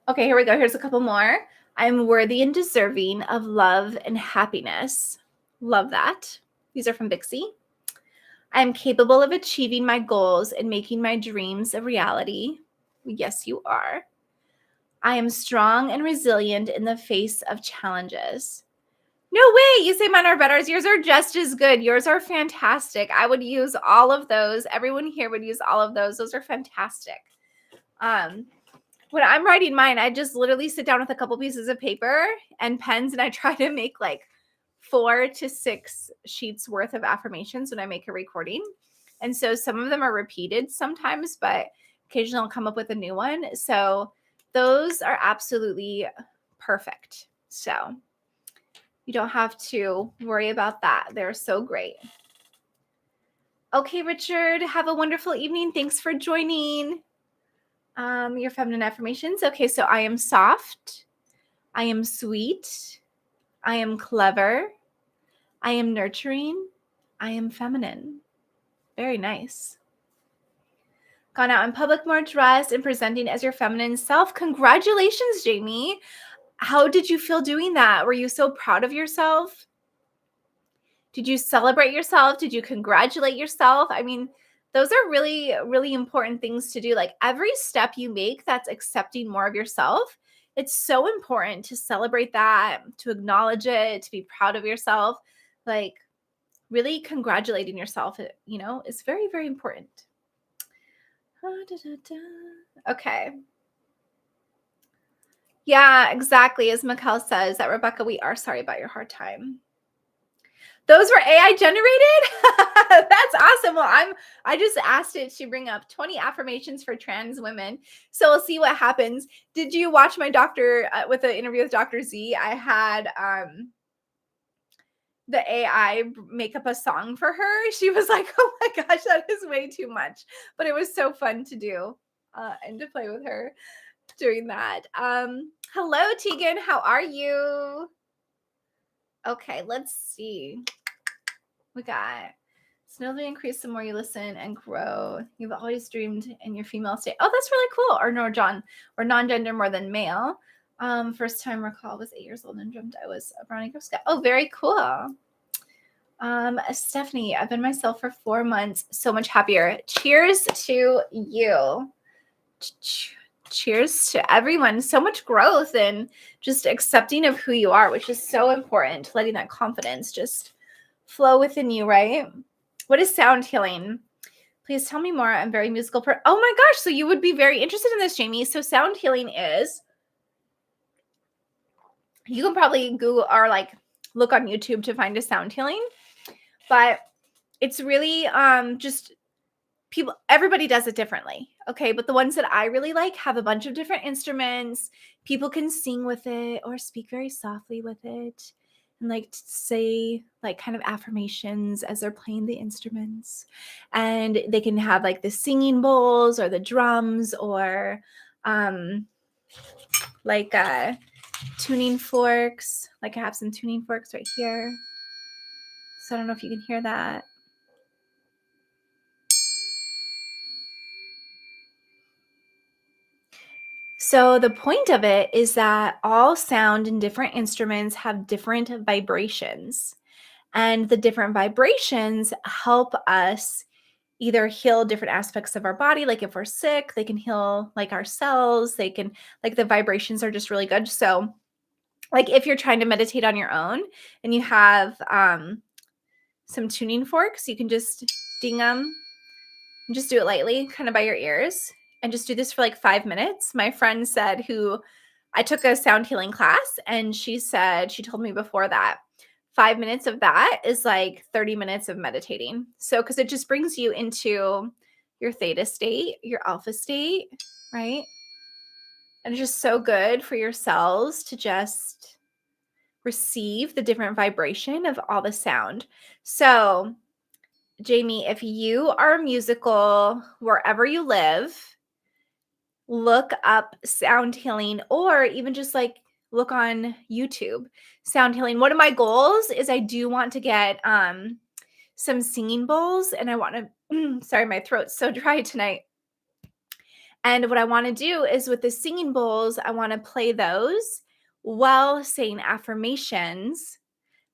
Okay, here we go. Here's a couple more. I'm worthy and deserving of love and happiness. Love that. These are from Bixie. I'm capable of achieving my goals and making my dreams a reality. Yes, you are. I am strong and resilient in the face of challenges. No way. You say mine are better. Yours are just as good. Yours are fantastic. I would use all of those. Everyone here would use all of those. Those are fantastic. When I'm writing mine, I just literally sit down with a couple pieces of paper and pens, and I try to make like 4 to 6 sheets worth of affirmations when I make a recording. And so some of them are repeated sometimes, but occasionally I'll come up with a new one. So those are absolutely perfect. So You don't have to worry about that. They're so great. Okay, Richard, have a wonderful evening. Thanks for joining. Your feminine affirmations. Okay, so I am soft. I am sweet. I am clever. I am nurturing. I am feminine. Very nice. Gone out in public more dressed and presenting as your feminine self. Congratulations, Jamie. How did you feel doing that? Were you so proud of yourself? Did you celebrate yourself? Did you congratulate yourself? I mean, those are really, really important things to do. Like every step you make that's accepting more of yourself, it's so important to celebrate that, to acknowledge it, to be proud of yourself. Like really congratulating yourself, is very, very important. Okay. Yeah, exactly. As Mikkel says, that Rebecca, we are sorry about your hard time. Those were AI generated? That's awesome. Well, I just asked it to bring up 20 affirmations for trans women. So we'll see what happens. Did you watch my doctor with the interview with Dr. Z? I had the AI make up a song for her. She was like, oh my gosh, that is way too much. But it was so fun to do and to play with her doing that. Hello, Tegan. How are you? Okay, let's see. We got Snowly increase the more you listen and grow. You've always dreamed in your female state. Oh, that's really cool. Or no, John, or non-gender more than male. First time recall was 8 years old and dreamt I was a brownie Girl Scout. Oh, very cool. Stephanie, I've been myself for 4 months. So much happier. Cheers to you. Cheers to everyone. So much growth and just accepting of who you are, which is so important. Letting that confidence just flow within you, right? What is sound healing? Please tell me more. I'm very musical. Oh my gosh. So you would be very interested in this, Jamie. So sound healing is, you can probably Google or like look on YouTube to find a sound healing, but it's really just people, everybody does it differently. Okay. But the ones that I really like have a bunch of different instruments. People can sing with it or speak very softly with it. And like say like kind of affirmations as they're playing the instruments, and they can have like the singing bowls or the drums or like tuning forks. Like I have some tuning forks right here, so I don't know if you can hear that. So the point of it is that all sound and different instruments have different vibrations, and the different vibrations help us either heal different aspects of our body. Like if we're sick, they can heal like our cells. They can, like the vibrations are just really good. So like if you're trying to meditate on your own and you have some tuning forks, you can just ding them and just do it lightly, kind of by your ears, and just do this for like 5 minutes. My friend said, who I took a sound healing class, and she said, she told me before that 5 minutes of that is like 30 minutes of meditating. So, because it just brings you into your theta state, your alpha state, right? And it's just so good for your cells to just receive the different vibration of all the sound. So, Jamie, if you are musical wherever you live, look up sound healing, or even just like look on YouTube, sound healing. One of my goals is I do want to get some singing bowls, and I want to, sorry, my throat's so dry tonight. And what I want to do is with the singing bowls, I want to play those while saying affirmations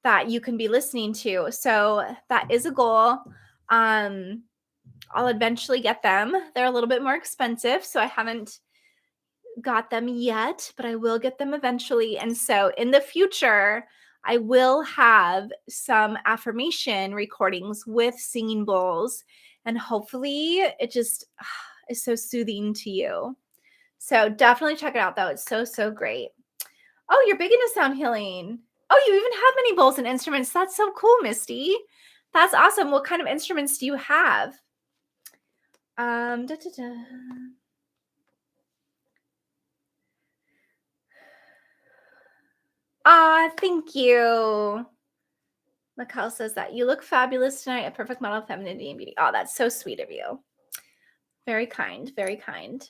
that you can be listening to. So that is a goal. I'll eventually get them. They're a little bit more expensive, so I haven't got them yet, but I will get them eventually. And so in the future, I will have some affirmation recordings with singing bowls, and hopefully it just is so soothing to you. So definitely check it out though. It's so, so great. Oh, you're big into sound healing. Oh, you even have many bowls and instruments. That's so cool, Misty. That's awesome. What kind of instruments do you have? Ah, thank you. Mikkel says that you look fabulous tonight, a perfect model of femininity and beauty. Oh, that's so sweet of you. Very kind, very kind.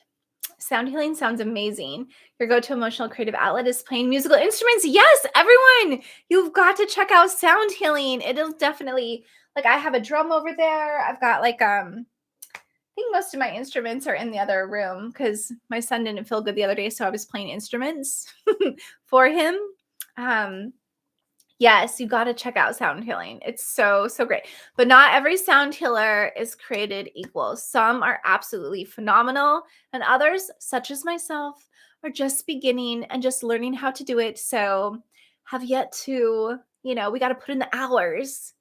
Sound healing sounds amazing. Your go-to emotional creative outlet is playing musical instruments. Yes, everyone, you've got to check out sound healing. It'll definitely, like, I have a drum over there. I've got like, I think most of my instruments are in the other room because my son didn't feel good the other day, so I was playing instruments for him. Yes, you got to check out sound healing. It's so, so great. But not every sound healer is created equal. Some are absolutely phenomenal, and others, such as myself, are just beginning and just learning how to do it. So have yet to, we got to put in the hours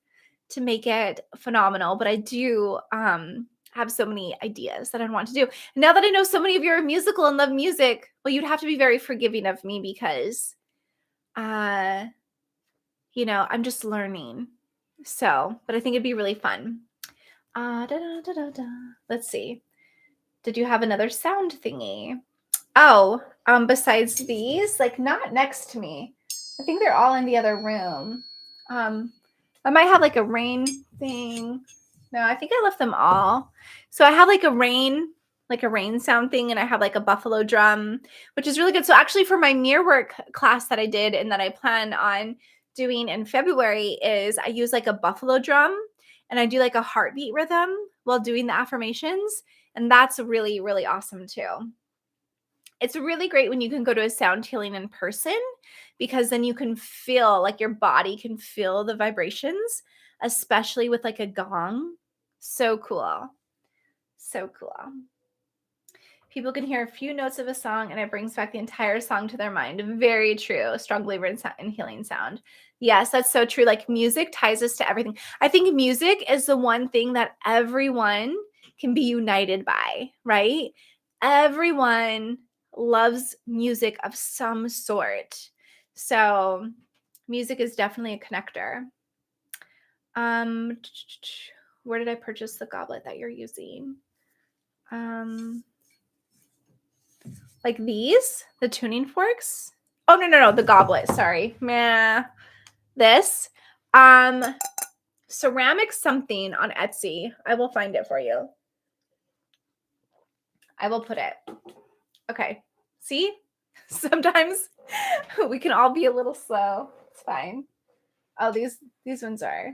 to make it phenomenal. But I do have so many ideas that I want to do. And now that I know so many of you are musical and love music, well, you'd have to be very forgiving of me because I'm just learning. So, but I think it'd be really fun. Let's see. Did you have another sound thingy? Oh, besides these, like not next to me. I think they're all in the other room. I might have like a rain thing. No, I think I left them all. So I have like a rain sound thing, and I have like a buffalo drum, which is really good. So actually for my mirror work class that I did and that I plan on doing in February is I use like a buffalo drum and I do like a heartbeat rhythm while doing the affirmations. And that's really, really awesome too. It's really great when you can go to a sound healing in person because then you can feel like your body can feel the vibrations, especially with like a gong. So cool. So cool. People can hear a few notes of a song and it brings back the entire song to their mind. Very true. A strong believer in healing sound. Yes, that's so true. Like music ties us to everything. I think music is the one thing that everyone can be united by, right? Everyone loves music of some sort. So music is definitely a connector. Where did I purchase the goblet that you're using? Like these, the tuning forks. Oh, no, the goblet. Sorry. This. Ceramic something on Etsy. I will find it for you. I will put it. Okay. See? Sometimes we can all be a little slow. It's fine. Oh, these ones are.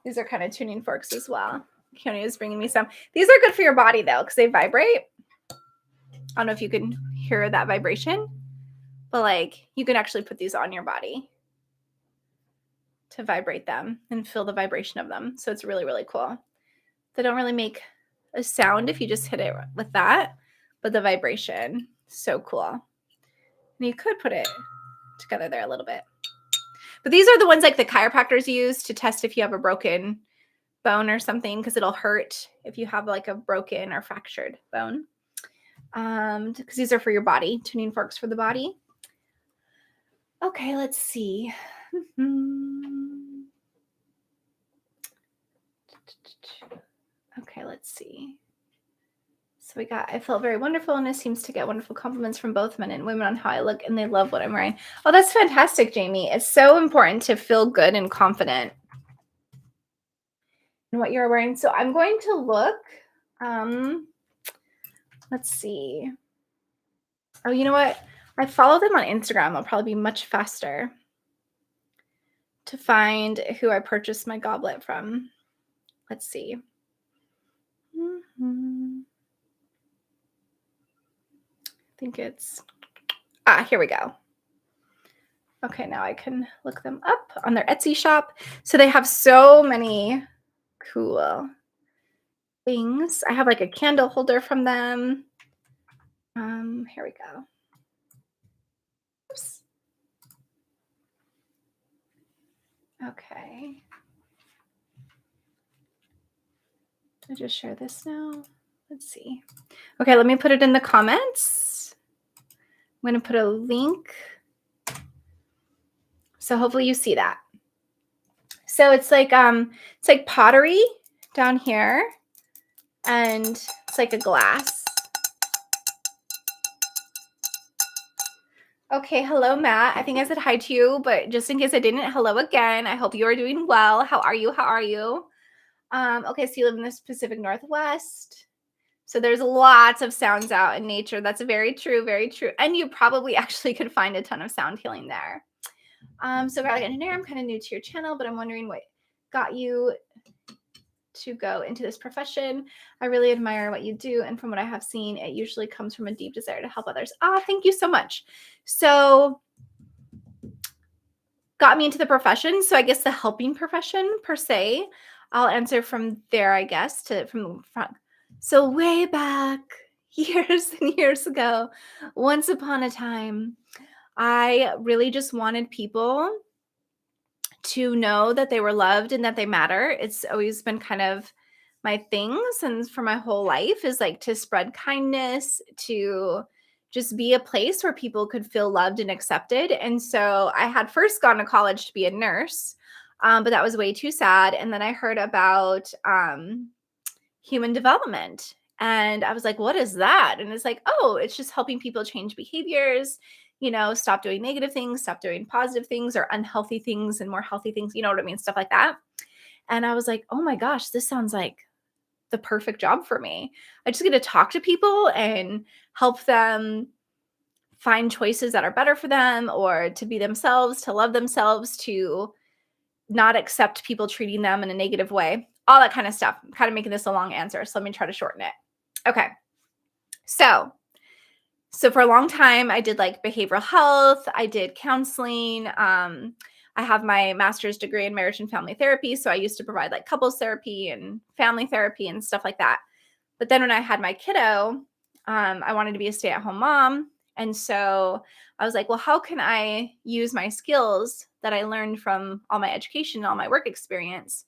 These are kind of tuning forks as well. Keone is bringing me some. These are good for your body though, because they vibrate. I don't know if you can hear that vibration, but like you can actually put these on your body to vibrate them and feel the vibration of them. So it's really, really cool. They don't really make a sound if you just hit it with that, but the vibration, so cool. And you could put it together there a little bit. But these are the ones like the chiropractors use to test if you have a broken bone or something, because it'll hurt if you have like a broken or fractured bone. Because these are for your body, tuning forks for the body. Okay, let's see. Okay, let's see. So we got, I felt very wonderful, and it seems to get wonderful compliments from both men and women on how I look, and they love what I'm wearing. Oh, that's fantastic, Jamie. It's so important to feel good and confident in what you're wearing. So I'm going to look. Let's see. Oh, you know what? I follow them on Instagram. I'll probably be much faster to find who I purchased my goblet from. Let's see. I think it's, here we go. Okay, now I can look them up on their Etsy shop. So they have so many cool things. I have like a candle holder from them. Here we go. Oops. Okay. I just share this now. Let's see. Okay, let me put it in the comments. I'm going to put a link. So hopefully you see that. So it's like pottery down here, and it's like a glass. Okay, hello, Matt. I think I said hi to you, but just in case I didn't, hello again. I hope you are doing well. How are you? How are you? Okay, so you live in the Pacific Northwest. So there's lots of sounds out in nature. That's very true, very true. And you probably actually could find a ton of sound healing there. So Valley Engineer, I'm kind of new to your channel, but I'm wondering what got you to go into this profession. I really admire what you do, and from what I have seen, it usually comes from a deep desire to help others. Thank you so much. So got me into the profession. So I guess the helping profession per se. I'll answer from there, I guess, to from the front. So way back, years and years ago, once upon a time, I really just wanted people to know that they were loved and that they matter. It's always been kind of my thing since for my whole life is like to spread kindness, to just be a place where people could feel loved and accepted. And so I had first gone to college to be a nurse, but that was way too sad. And then I heard about human development. And I was like, what is that? And it's like, oh, it's just helping people change behaviors, stop doing negative things, stop doing positive things or unhealthy things and more healthy things. You know what I mean? Stuff like that. And I was like, oh my gosh, this sounds like the perfect job for me. I just get to talk to people and help them find choices that are better for them or to be themselves, to love themselves, to not accept people treating them in a negative way, all that kind of stuff. I'm kind of making this a long answer, so let me try to shorten it. Okay. So for a long time, I did like behavioral health. I did counseling. I have my master's degree in marriage and family therapy. So I used to provide like couples therapy and family therapy and stuff like that. But then when I had my kiddo, I wanted to be a stay-at-home mom. And so I was like, well, how can I use my skills that I learned from all my education, all my work experience?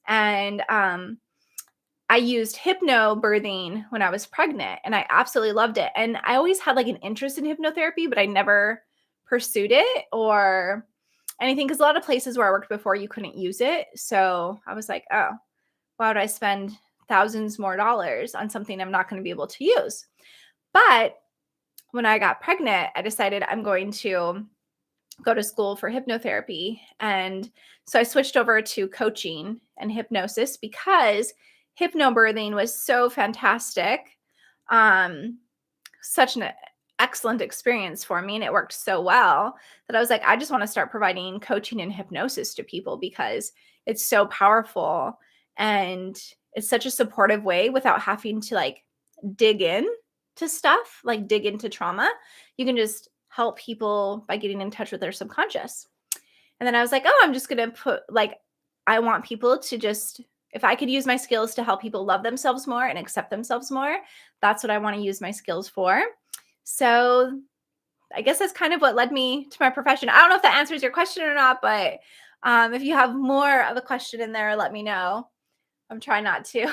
And I used hypnobirthing when I was pregnant, and I absolutely loved it. And I always had like an interest in hypnotherapy, but I never pursued it or anything because a lot of places where I worked before, you couldn't use it. So I was like, oh, why would I spend thousands more dollars on something I'm not going to be able to use? But when I got pregnant, I decided I'm going to go to school for hypnotherapy. And so I switched over to coaching and hypnosis because hypnobirthing was so fantastic. Such an excellent experience for me. And it worked so well that I was like, I just want to start providing coaching and hypnosis to people because it's so powerful and it's such a supportive way without having to like dig in to stuff, like dig into trauma. You can just help people by getting in touch with their subconscious. And then I was like, oh, I'm just going to put like, I want people to just, if I could use my skills to help people love themselves more and accept themselves more, that's what I want to use my skills for. So I guess that's kind of what led me to my profession. I don't know if that answers your question or not, but if you have more of a question in there, let me know. I'm trying not to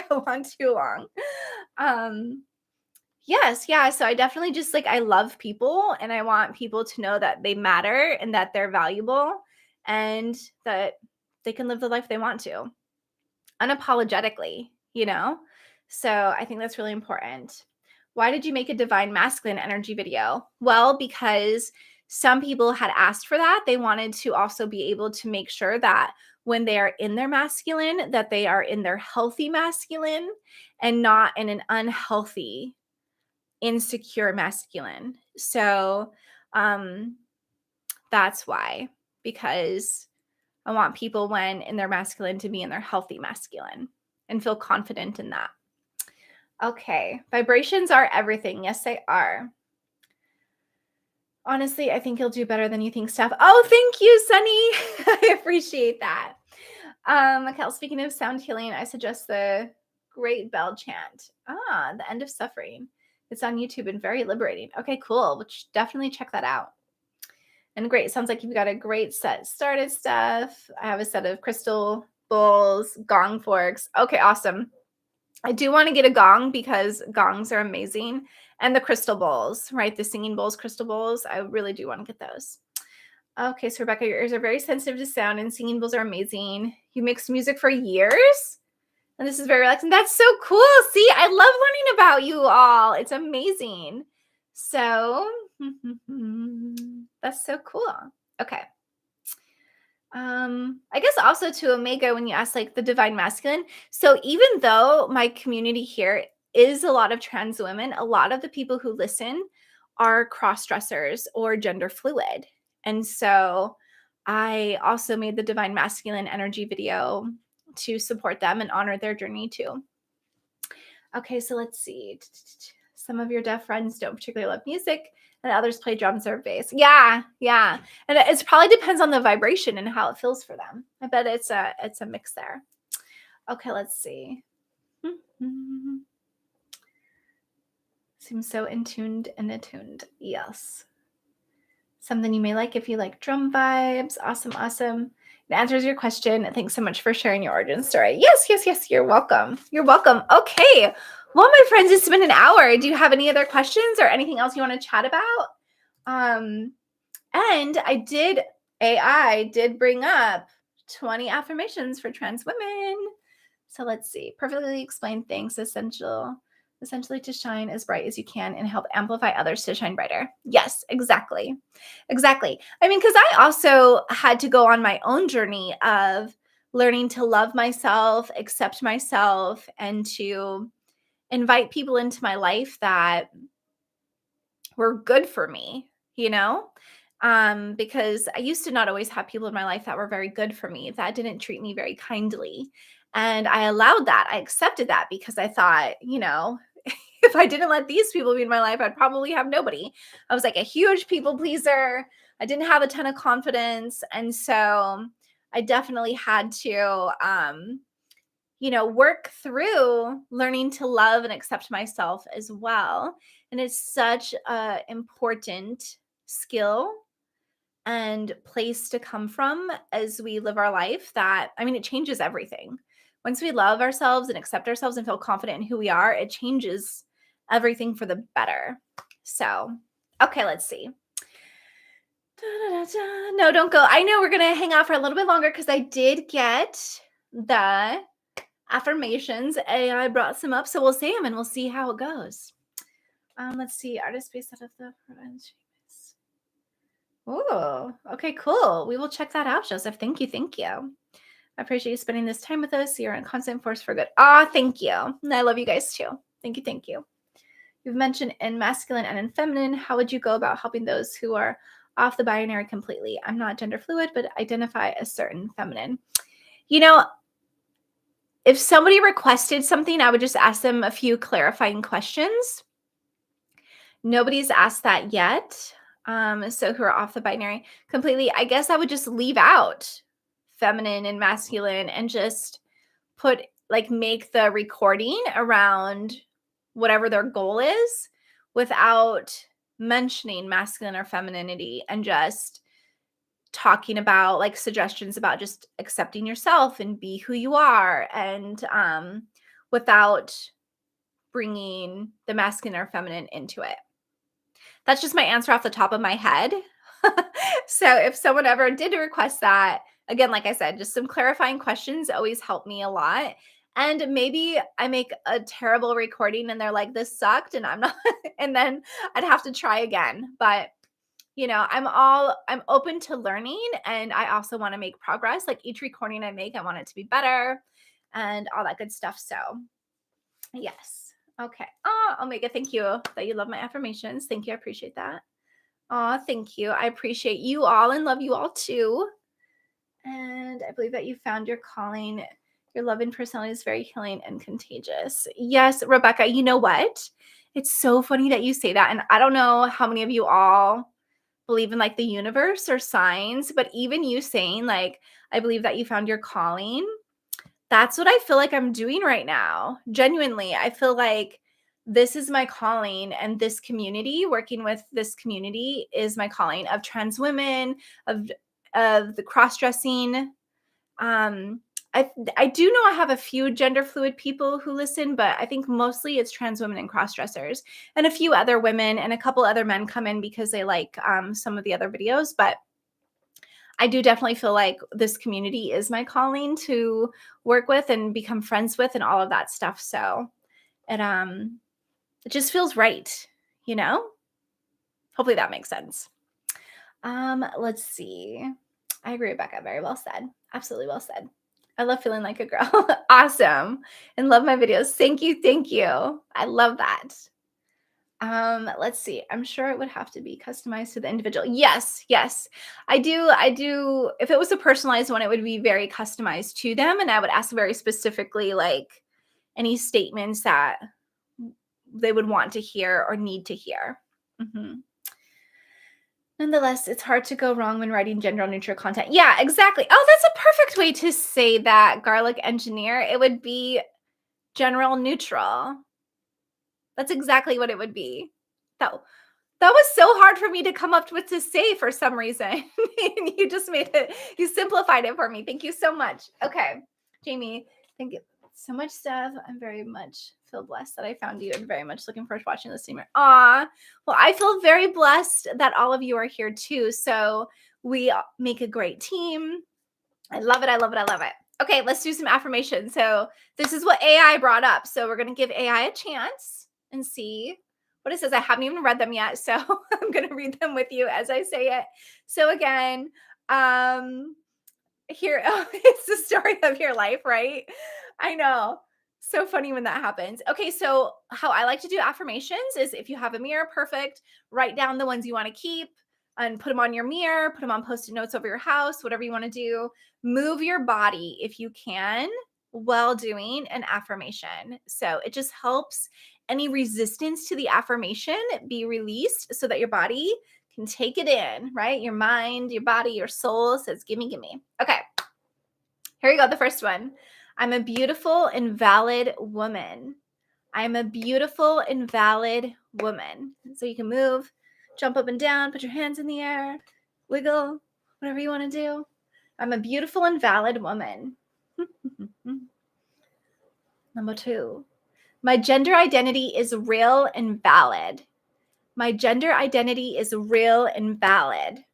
go on too long. Yes, yeah. So I definitely just like I love people and I want people to know that they matter and that they're valuable and that they can live the life they want to unapologetically. So I think that's really important. Why did you make a divine masculine energy video? Well, because some people had asked for that. They wanted to also be able to make sure that when they are in their masculine, that they are in their healthy masculine and not in an unhealthy insecure masculine. So that's why, because I want people when in their masculine to be in their healthy masculine and feel confident in that. Okay. Vibrations are everything. Yes, they are. Honestly, I think you'll do better than you think, Steph. Oh, thank you, Sunny. I appreciate that. Mikkel, speaking of sound healing, I suggest the Great Bell Chant. The End of Suffering. It's on YouTube and very liberating. Okay, cool. Which definitely check that out. And great. Sounds like you've got a great set started, Steph. I have a set of crystal bowls, gong forks. Okay, awesome. I do want to get a gong because gongs are amazing. And the crystal bowls, right? The singing bowls, crystal bowls. I really do want to get those. Okay, so Rebecca, your ears are very sensitive to sound and singing bowls are amazing. You mixed music for years? And this is very relaxing. That's so cool. See, I love learning about you all. It's amazing. So That's so cool. Okay. I guess also to Omega, when you ask like the divine masculine. So even though my community here is a lot of trans women, a lot of the people who listen are cross dressers or gender fluid. And so I also made the divine masculine energy video to support them and honor their journey too. Okay, so let's see. Some of your deaf friends don't particularly love music, and others play drums or bass. Yeah, yeah. And it probably depends on the vibration and how it feels for them. I bet it's a mix there. Okay, let's see. Seems so in tuned and attuned. Yes. Something you may like if you like drum vibes. Awesome, awesome. It answers your question. Thanks so much for sharing your origin story. Yes, yes, yes. You're welcome. You're welcome. Okay. Well, my friends, it's been an hour. Do you have any other questions or anything else you want to chat about? And AI did bring up 20 affirmations for trans women. So let's see. Perfectly explained things, essentially to shine as bright as you can and help amplify others to shine brighter. Yes, exactly. Exactly. I mean, because I also had to go on my own journey of learning to love myself, accept myself, and to invite people into my life that were good for me, you know? Because I used to not always have people in my life that were very good for me, that didn't treat me very kindly. And I allowed that. I accepted that because I thought, if I didn't let these people be in my life, I'd probably have nobody. I was like a huge people pleaser. I didn't have a ton of confidence. And so I definitely had to, work through learning to love and accept myself as well. And it's such a important skill and place to come from as we live our life that, I mean, it changes everything. Once we love ourselves and accept ourselves and feel confident in who we are, it changes everything for the better. So, okay, let's see. No, don't go. I know we're going to hang out for a little bit longer because I did get the affirmations. AI brought some up, so we'll say them and we'll see how it goes. Let's see. Artist based out of the province. Oh, okay, cool. We will check that out, Joseph. Thank you. Thank you. I appreciate you spending this time with us. You're a constant force for good. Thank you. And I love you guys too. Thank you. Thank you. You've mentioned in masculine and in feminine. How would you go about helping those who are off the binary completely? I'm not gender fluid, but identify as certain feminine. If somebody requested something, I would just ask them a few clarifying questions. Nobody's asked that yet. So who are off the binary completely, I guess I would just leave out feminine and masculine and just make the recording around whatever their goal is without mentioning masculine or femininity, and just talking about like suggestions about just accepting yourself and be who you are, and without bringing the masculine or feminine into it. That's just my answer off the top of my head. So if someone ever did request that, again, like I said, just some clarifying questions always help me a lot. And maybe I make a terrible recording and they're like, this sucked, and I'm not, and then I'd have to try again. But I'm open to learning, and I also want to make progress. Like each recording I make, I want it to be better and all that good stuff. So yes. Okay. Omega, thank you that you love my affirmations. Thank you. I appreciate that. Thank you. I appreciate you all and love you all too. And I believe that you found your calling. Your love and personality is very healing and contagious. Yes, Rebecca, you know what? It's so funny that you say that. And I don't know how many of you all believe in like the universe or signs, but even you saying like, I believe that you found your calling, that's what I feel like I'm doing right now. Genuinely, I feel like this is my calling, and this community, working with this community, is my calling of trans women, of the cross-dressing. I do know I have a few gender fluid people who listen, but I think mostly it's trans women and cross-dressers, and a few other women, and a couple other men come in because they like some of the other videos. But I do definitely feel like this community is my calling to work with and become friends with and all of that stuff. So it just feels right, you know? Hopefully that makes sense. Let's see. I agree, Rebecca. Very well said. Absolutely well said. I love feeling like a girl. Awesome. And love my videos. Thank you. Thank you. I love that. Let's see. I'm sure it would have to be customized to the individual. Yes, yes. I do. If it was a personalized one, it would be very customized to them. And I would ask very specifically, like, any statements that they would want to hear or need to hear. Mm-hmm. Nonetheless, it's hard to go wrong when writing gender neutral content. Yeah, exactly. Oh, that's a perfect way to say that, Garlic Engineer. It would be general neutral. That's exactly what it would be. That was so hard for me to come up with to say for some reason. You just made it, you simplified it for me. Thank you so much. Okay, Jamie, thank you so much, Steph. I'm very much feel blessed that I found you and very much looking forward to watching this streamer. Aw, well, I feel very blessed that all of you are here too. So we make a great team. I love it. I love it. I love it. Okay, let's do some affirmations. So this is what AI brought up. So we're going to give AI a chance and see what it says. I haven't even read them yet, so I'm going to read them with you as I say it. So again, here, oh, it's the story of your life, right? I know. So funny when that happens. Okay, so how I like to do affirmations is if you have a mirror, perfect, write down the ones you want to keep and put them on your mirror, put them on post-it notes over your house, whatever you want to do. Move your body if you can while doing an affirmation. So it just helps any resistance to the affirmation be released so that your body can take it in, right? Your mind, your body, your soul says, gimme, gimme. Okay, here we go. The first one. I'm a beautiful and valid woman. I'm a beautiful and valid woman. So you can move, jump up and down, put your hands in the air, wiggle, whatever you want to do. I'm a beautiful and valid woman. Number 2. My gender identity is real and valid. My gender identity is real and valid.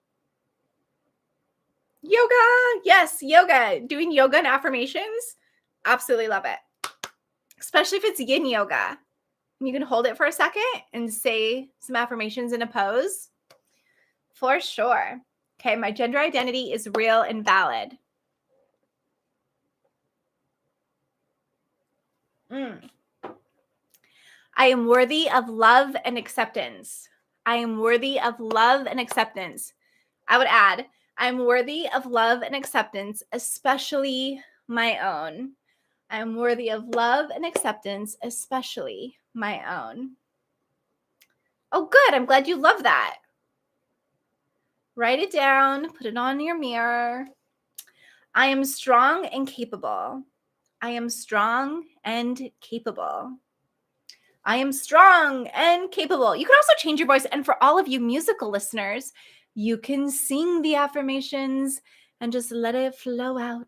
Yoga. Yes, yoga. Doing yoga and affirmations. Absolutely love it. Especially if it's yin yoga. You can hold it for a second and say some affirmations in a pose. For sure. Okay, my gender identity is real and valid. I am worthy of love and acceptance. I am worthy of love and acceptance. I would add, I'm worthy of love and acceptance, especially my own. I'm worthy of love and acceptance, especially my own. Oh, good. I'm glad you love that. Write it down. Put it on your mirror. I am strong and capable. I am strong and capable. I am strong and capable. You can also change your voice. And for all of you musical listeners, you can sing the affirmations and just let it flow out.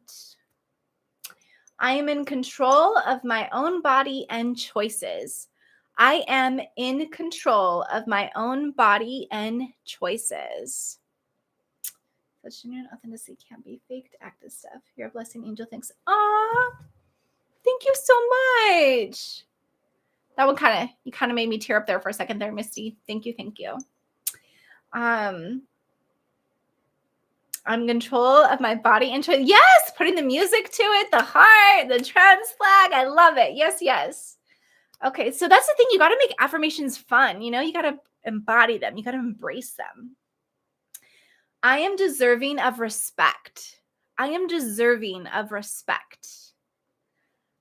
I am in control of my own body and choices. I am in control of my own body and choices. Such genuine authenticity can't be faked. Active stuff. You're a blessing, angel. Thanks. Aw, thank you so much. That one you kind of made me tear up there for a second there, Misty. Thank you, thank you. I'm in control of my body and choice. Yes, putting the music to it, the heart, the trans flag. I love it. Yes, yes. Okay, so that's the thing. You got to make affirmations fun. You know, you got to embody them. You got to embrace them. I am deserving of respect. I am deserving of respect.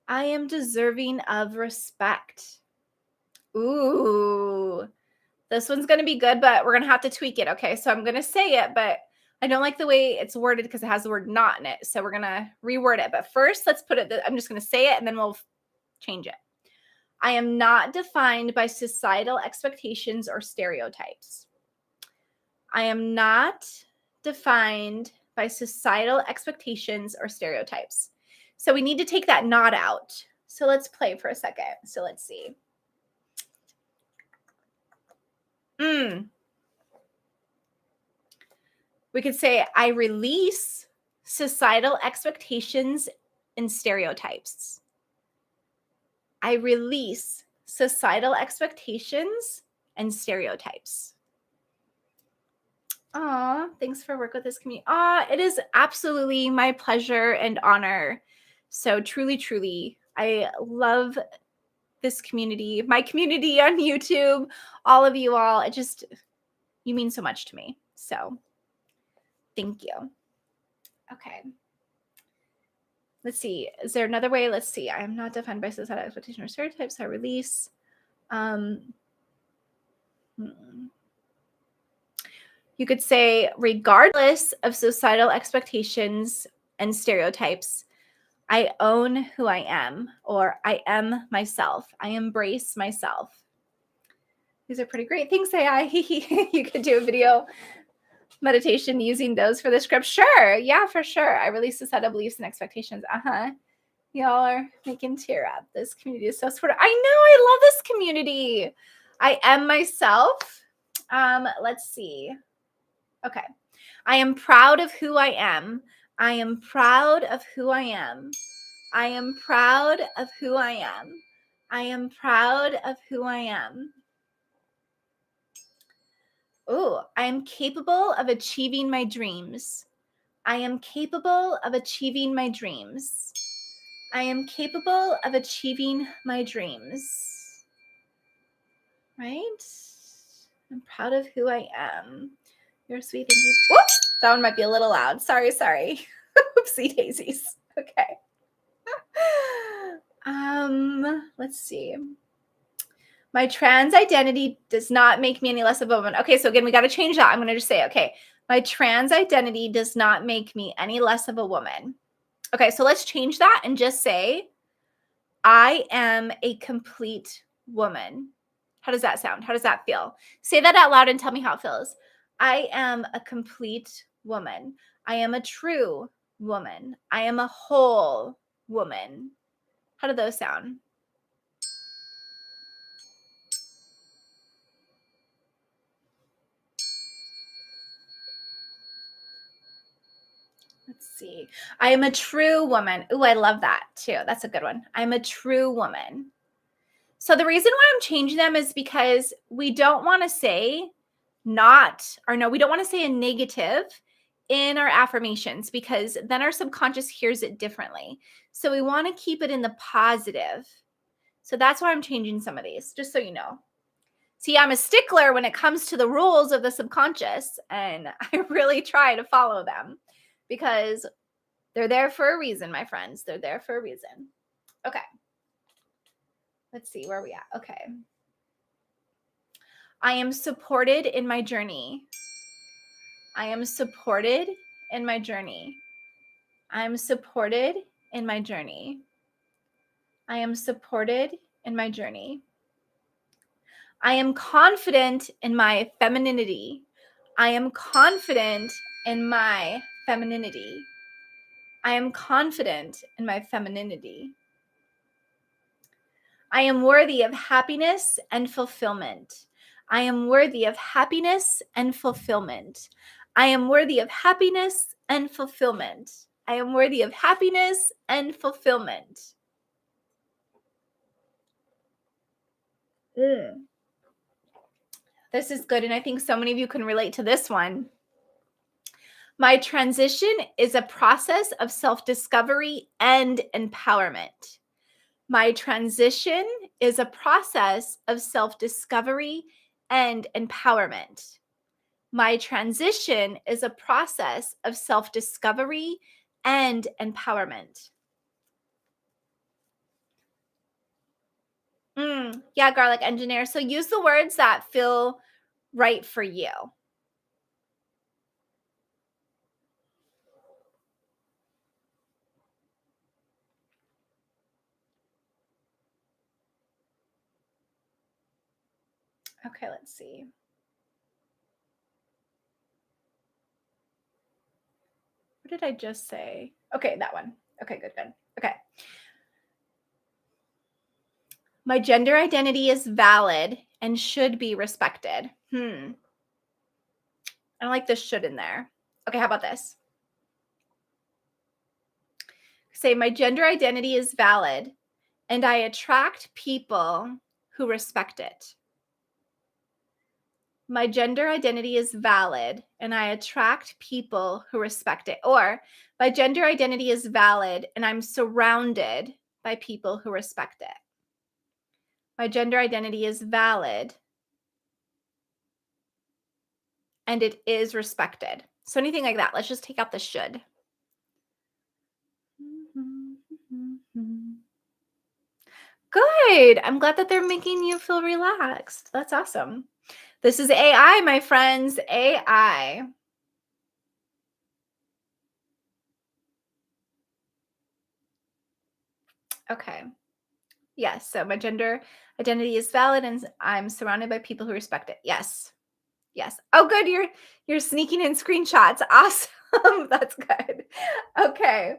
I am deserving of respect. Ooh, this one's going to be good, but we're going to have to tweak it. Okay, so I'm going to say it, but I don't like the way it's worded because it has the word not in it. So we're going to reword it. But first, let's put it, I'm just going to say it and then we'll change it. I am not defined by societal expectations or stereotypes. I am not defined by societal expectations or stereotypes. So we need to take that not out. So let's play for a second. So let's see. We could say, I release societal expectations and stereotypes. I release societal expectations and stereotypes. Aw, thanks for work with this community. It is absolutely my pleasure and honor. So truly, truly, I love this community, my community on YouTube, all of you all. You mean so much to me. So thank you. Okay. Let's see. Is there another way? Let's see. I am not defined by societal expectation or stereotypes. I release. Um, You could say, regardless of societal expectations and stereotypes, I own who I am, or I am myself. I embrace myself. These are pretty great. Thanks, AI. You could do a video meditation using those for the script. Sure. Yeah, for sure. I release a set of beliefs and expectations. Y'all are making tear up. This community is so supportive. I know. I love this community. I am myself. Let's see. Okay. I am proud of who I am. I am proud of who I am. I am proud of who I am. I am proud of who I am. Oh, I am capable of achieving my dreams. I am capable of achieving my dreams. I am capable of achieving my dreams. Right? I'm proud of who I am. You're sweet. Thank you. Whoops! That one might be a little loud. Sorry. Oopsie daisies. Okay. Let's see. My trans identity does not make me any less of a woman. Okay, so again, we got to change that. I'm going to just say, okay, my trans identity does not make me any less of a woman. Okay, so let's change that and just say, I am a complete woman. How does that sound? How does that feel? Say that out loud and tell me how it feels. I am a complete woman. I am a true woman. I am a whole woman. How do those sound? Let's see. I am a true woman. Ooh, I love that too. That's a good one. I'm a true woman. So the reason why I'm changing them is because we don't want to say we don't want to say a negative in our affirmations because then our subconscious hears it differently. So we want to keep it in the positive. So that's why I'm changing some of these, just so you know. See, I'm a stickler when it comes to the rules of the subconscious, and I really try to follow them because they're there for a reason, my friends. They're there for a reason. Okay. Let's see, where are we at? Okay. I am supported in my journey. I am supported in my journey. I am supported in my journey. I am supported in my journey. I am confident in my femininity. I am confident in my femininity. I am confident in my femininity. I am worthy of happiness and fulfillment. I am worthy of happiness and fulfillment. I am worthy of happiness and fulfillment. I am worthy of happiness and fulfillment. This is good, and I think so many of you can relate to this one. My transition is a process of self-discovery and empowerment. My transition is a process of self-discovery and empowerment. My transition is a process of self-discovery and empowerment. Yeah, garlic engineer. So use the words that feel right for you. Okay, let's see. What did I just say? Okay, that one. Okay, good. Okay. My gender identity is valid and should be respected. I don't like the should in there. Okay, how about this? Say, my gender identity is valid and I attract people who respect it. My gender identity is valid and I attract people who respect it. Or my gender identity is valid and I'm surrounded by people who respect it. My gender identity is valid and it is respected. So anything like that. Let's just take out the should. Good. I'm glad that they're making you feel relaxed. That's awesome. This is AI, my friends. AI. Okay. Yes. So my gender identity is valid and I'm surrounded by people who respect it. Yes. Yes. Oh, good. You're sneaking in screenshots. Awesome. That's good. Okay.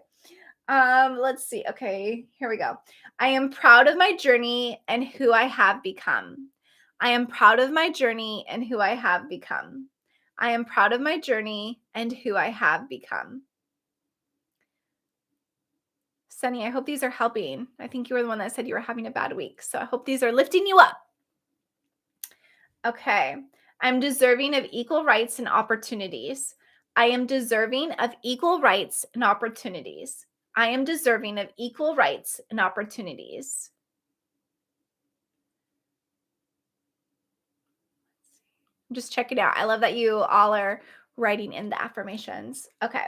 Let's see. Okay, here we go. I am proud of my journey and who I have become. I am proud of my journey and who I have become. I am proud of my journey and who I have become. Sunny, I hope these are helping. I think you were the one that said you were having a bad week. So I hope these are lifting you up. Okay. I'm deserving of equal rights and opportunities. I am deserving of equal rights and opportunities. I am deserving of equal rights and opportunities. Just check it out. I love that you all are writing in the affirmations. Okay.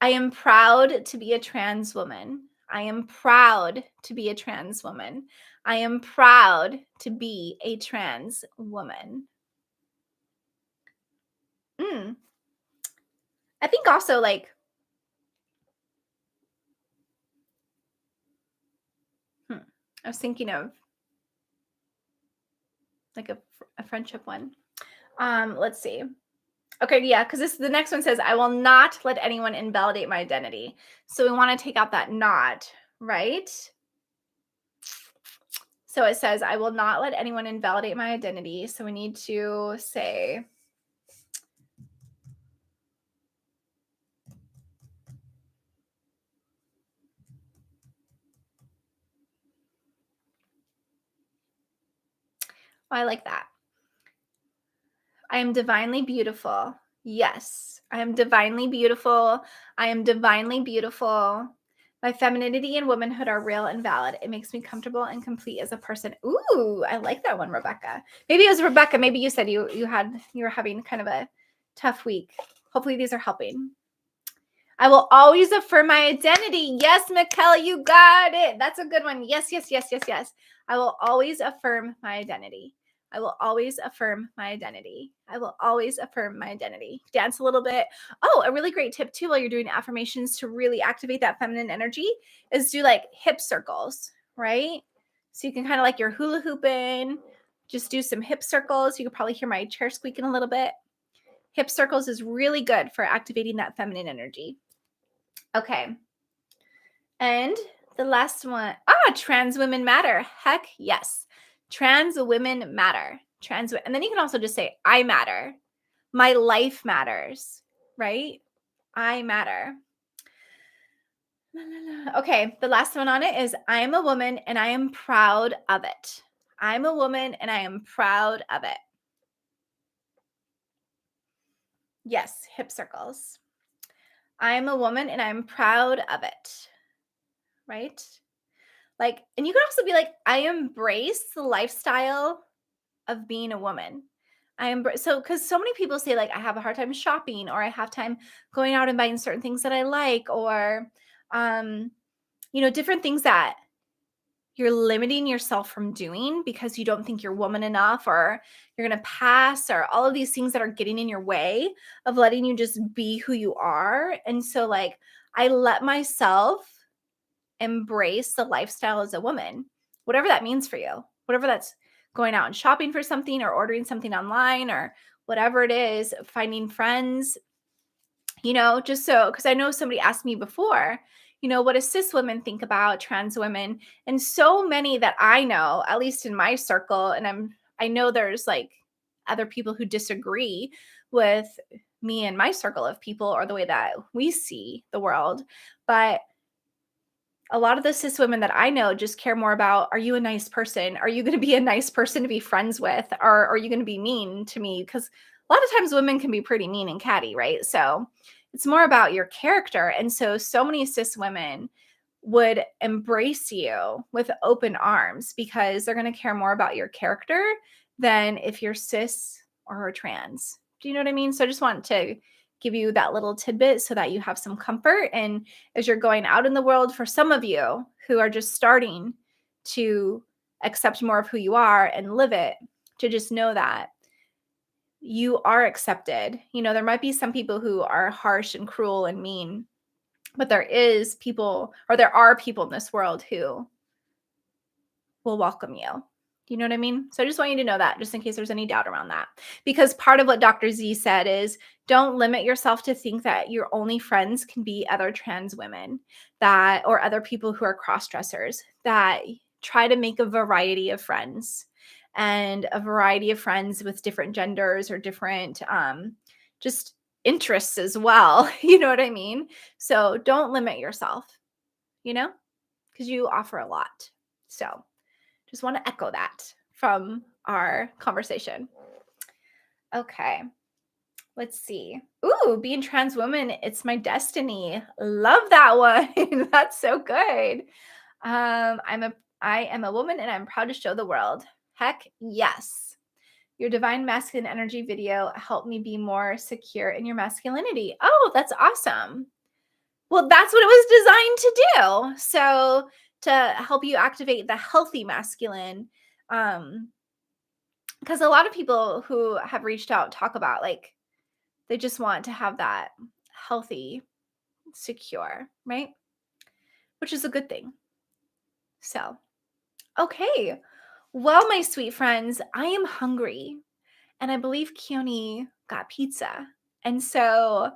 I am proud to be a trans woman. I am proud to be a trans woman. I am proud to be a trans woman. I think also like, I was thinking of like a friendship one. Let's see. Okay, yeah, because the next one says, I will not let anyone invalidate my identity. So we want to take out that not, right? So it says, I will not let anyone invalidate my identity. So we need to say, oh, I like that. I am divinely beautiful. Yes, I am divinely beautiful. I am divinely beautiful. My femininity and womanhood are real and valid. It makes me comfortable and complete as a person. Ooh, I like that one, Rebecca. Maybe it was Rebecca. Maybe you said you were having kind of a tough week. Hopefully these are helping. I will always affirm my identity. Yes, Mikkel, you got it. That's a good one. Yes, yes, yes, yes, yes. I will always affirm my identity. I will always affirm my identity. I will always affirm my identity. Dance a little bit. Oh, a really great tip too while you're doing affirmations to really activate that feminine energy is do like hip circles, right? So you can kind of like your hula hooping, just do some hip circles. You can probably hear my chair squeaking a little bit. Hip circles is really good for activating that feminine energy. Okay. And the last one, trans women matter. Heck yes. Trans women matter. And then you can also just say, I matter. My life matters, right? I matter. Okay. The last one on it is, I am a woman and I am proud of it. I'm a woman and I am proud of it. Yes. Hip circles. I'm a woman and I'm proud of it. Right? Like, and you could also be like, I embrace the lifestyle of being a woman. Because so many people say, like, I have a hard time shopping, or I have time going out and buying certain things that I like, or, different things that you're limiting yourself from doing because you don't think you're woman enough, or you're going to pass, or all of these things that are getting in your way of letting you just be who you are. And so, like, I let myself embrace the lifestyle as a woman, whatever that means for you, whatever that's going out and shopping for something, or ordering something online, or whatever it is, finding friends, just so, because I know somebody asked me before, what do cis women think about trans women? And so many that I know, at least in my circle, and I know there's like other people who disagree with me and my circle of people, or the way that we see the world, but a lot of the cis women that I know just care more about, are you a nice person? Are you going to be a nice person to be friends with? Or are you going to be mean to me? Because a lot of times women can be pretty mean and catty, right? So it's more about your character. And so many cis women would embrace you with open arms because they're going to care more about your character than if you're cis or trans. Do you know what I mean? So I just want to give you that little tidbit so that you have some comfort. And as you're going out in the world, for some of you who are just starting to accept more of who you are and live it, to just know that you are accepted. You know, there might be some people who are harsh and cruel and mean, but there are people in this world who will welcome you. You know what I mean? So I just want you to know that, just in case there's any doubt around that. Because part of what Dr. Z said is, don't limit yourself to think that your only friends can be other trans women or other people who are cross-dressers. That try to make a variety of friends, and a variety of friends with different genders or different just interests as well. You know what I mean? So don't limit yourself, because you offer a lot. So just want to echo that from our conversation. Okay. Let's see. Ooh, being trans woman, it's my destiny. Love that one. That's so good. I am a woman and I'm proud to show the world. Heck yes. Your divine masculine energy video helped me be more secure in your masculinity. Oh, that's awesome. Well, that's what it was designed to do. So to help you activate the healthy masculine, because a lot of people who have reached out talk about, like, they just want to have that healthy, secure, right? Which is a good thing. So, okay. Well, my sweet friends, I am hungry, and I believe Keone got pizza. And so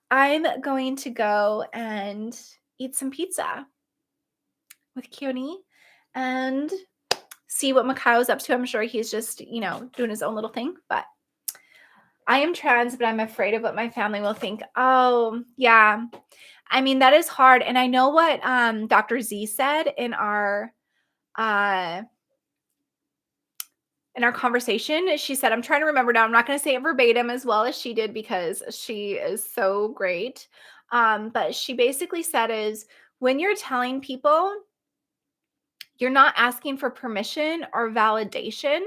I'm going to go and eat some pizza with Keone and see what Mikhail's up to. I'm sure he's just, doing his own little thing, but I am trans, but I'm afraid of what my family will think. Oh, yeah. I mean, that is hard. And I know what Dr. Z said uh in our conversation. She said, I'm trying to remember now. I'm not going to say it verbatim as well as she did because she is so great. But she basically said is, when you're telling people, you're not asking for permission or validation.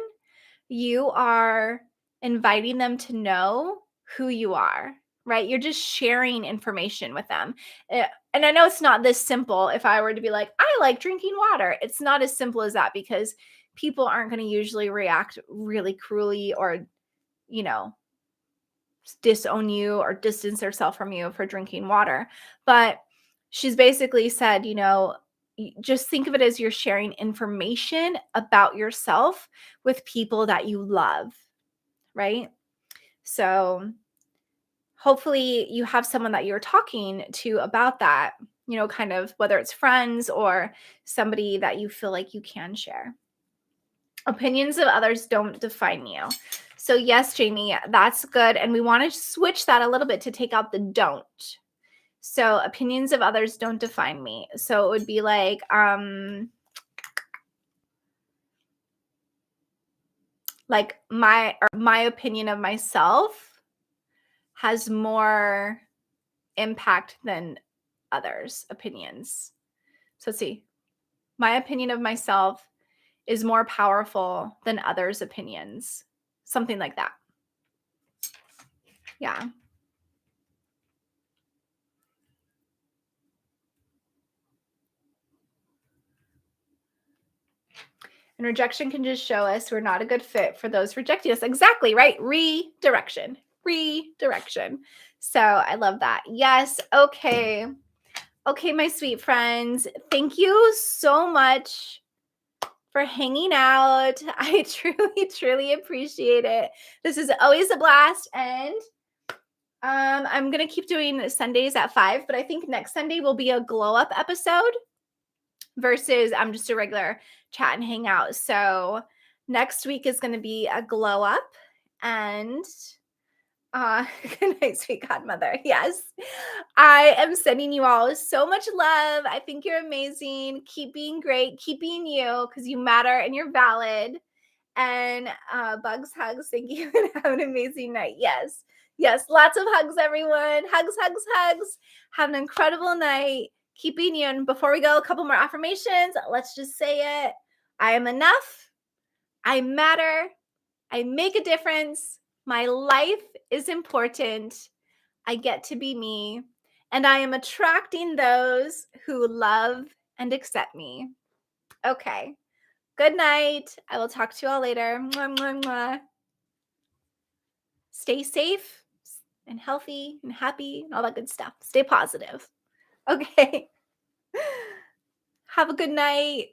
You are inviting them to know who you are, right? You're just sharing information with them. And I know it's not this simple. If I were to be like, I like drinking water, it's not as simple as that, because people aren't going to usually react really cruelly or, you know, disown you or distance themselves from you for drinking water. But she's basically said, just think of it as you're sharing information about yourself with people that you love, right? So hopefully you have someone that you're talking to about that, kind of, whether it's friends or somebody that you feel like you can share. Opinions of others don't define you. So yes, Jamie, that's good. And we want to switch that a little bit to take out the don't. So opinions of others don't define me. So it would be like, my opinion of myself has more impact than others' opinions. So let's see. My opinion of myself is more powerful than others' opinions. Something like that. Yeah. And rejection can just show us we're not a good fit for those rejecting us. Exactly, right? Redirection. So I love that. Yes. Okay. Okay, my sweet friends. Thank you so much for hanging out. I truly, truly appreciate it. This is always a blast. And I'm going to keep doing Sundays at 5, but I think next Sunday will be a glow up episode versus I'm just a regular chat and hangout. So next week is going to be a glow up, and Good night, sweet godmother. Yes. I am sending you all so much love. I think you're amazing. Keep being great. Keep being you because you matter and you're valid. And bugs, hugs. Thank you. And have an amazing night. Yes. Yes. Lots of hugs, everyone. Hugs, hugs, hugs. Have an incredible night. Keep being you. And before we go, a couple more affirmations. Let's just say it. I am enough. I matter. I make a difference. My life is important. I get to be me. And I am attracting those who love and accept me. Okay. Good night. I will talk to you all later. Mwah, mwah, mwah. Stay safe and healthy and happy and all that good stuff. Stay positive. Okay. Have a good night.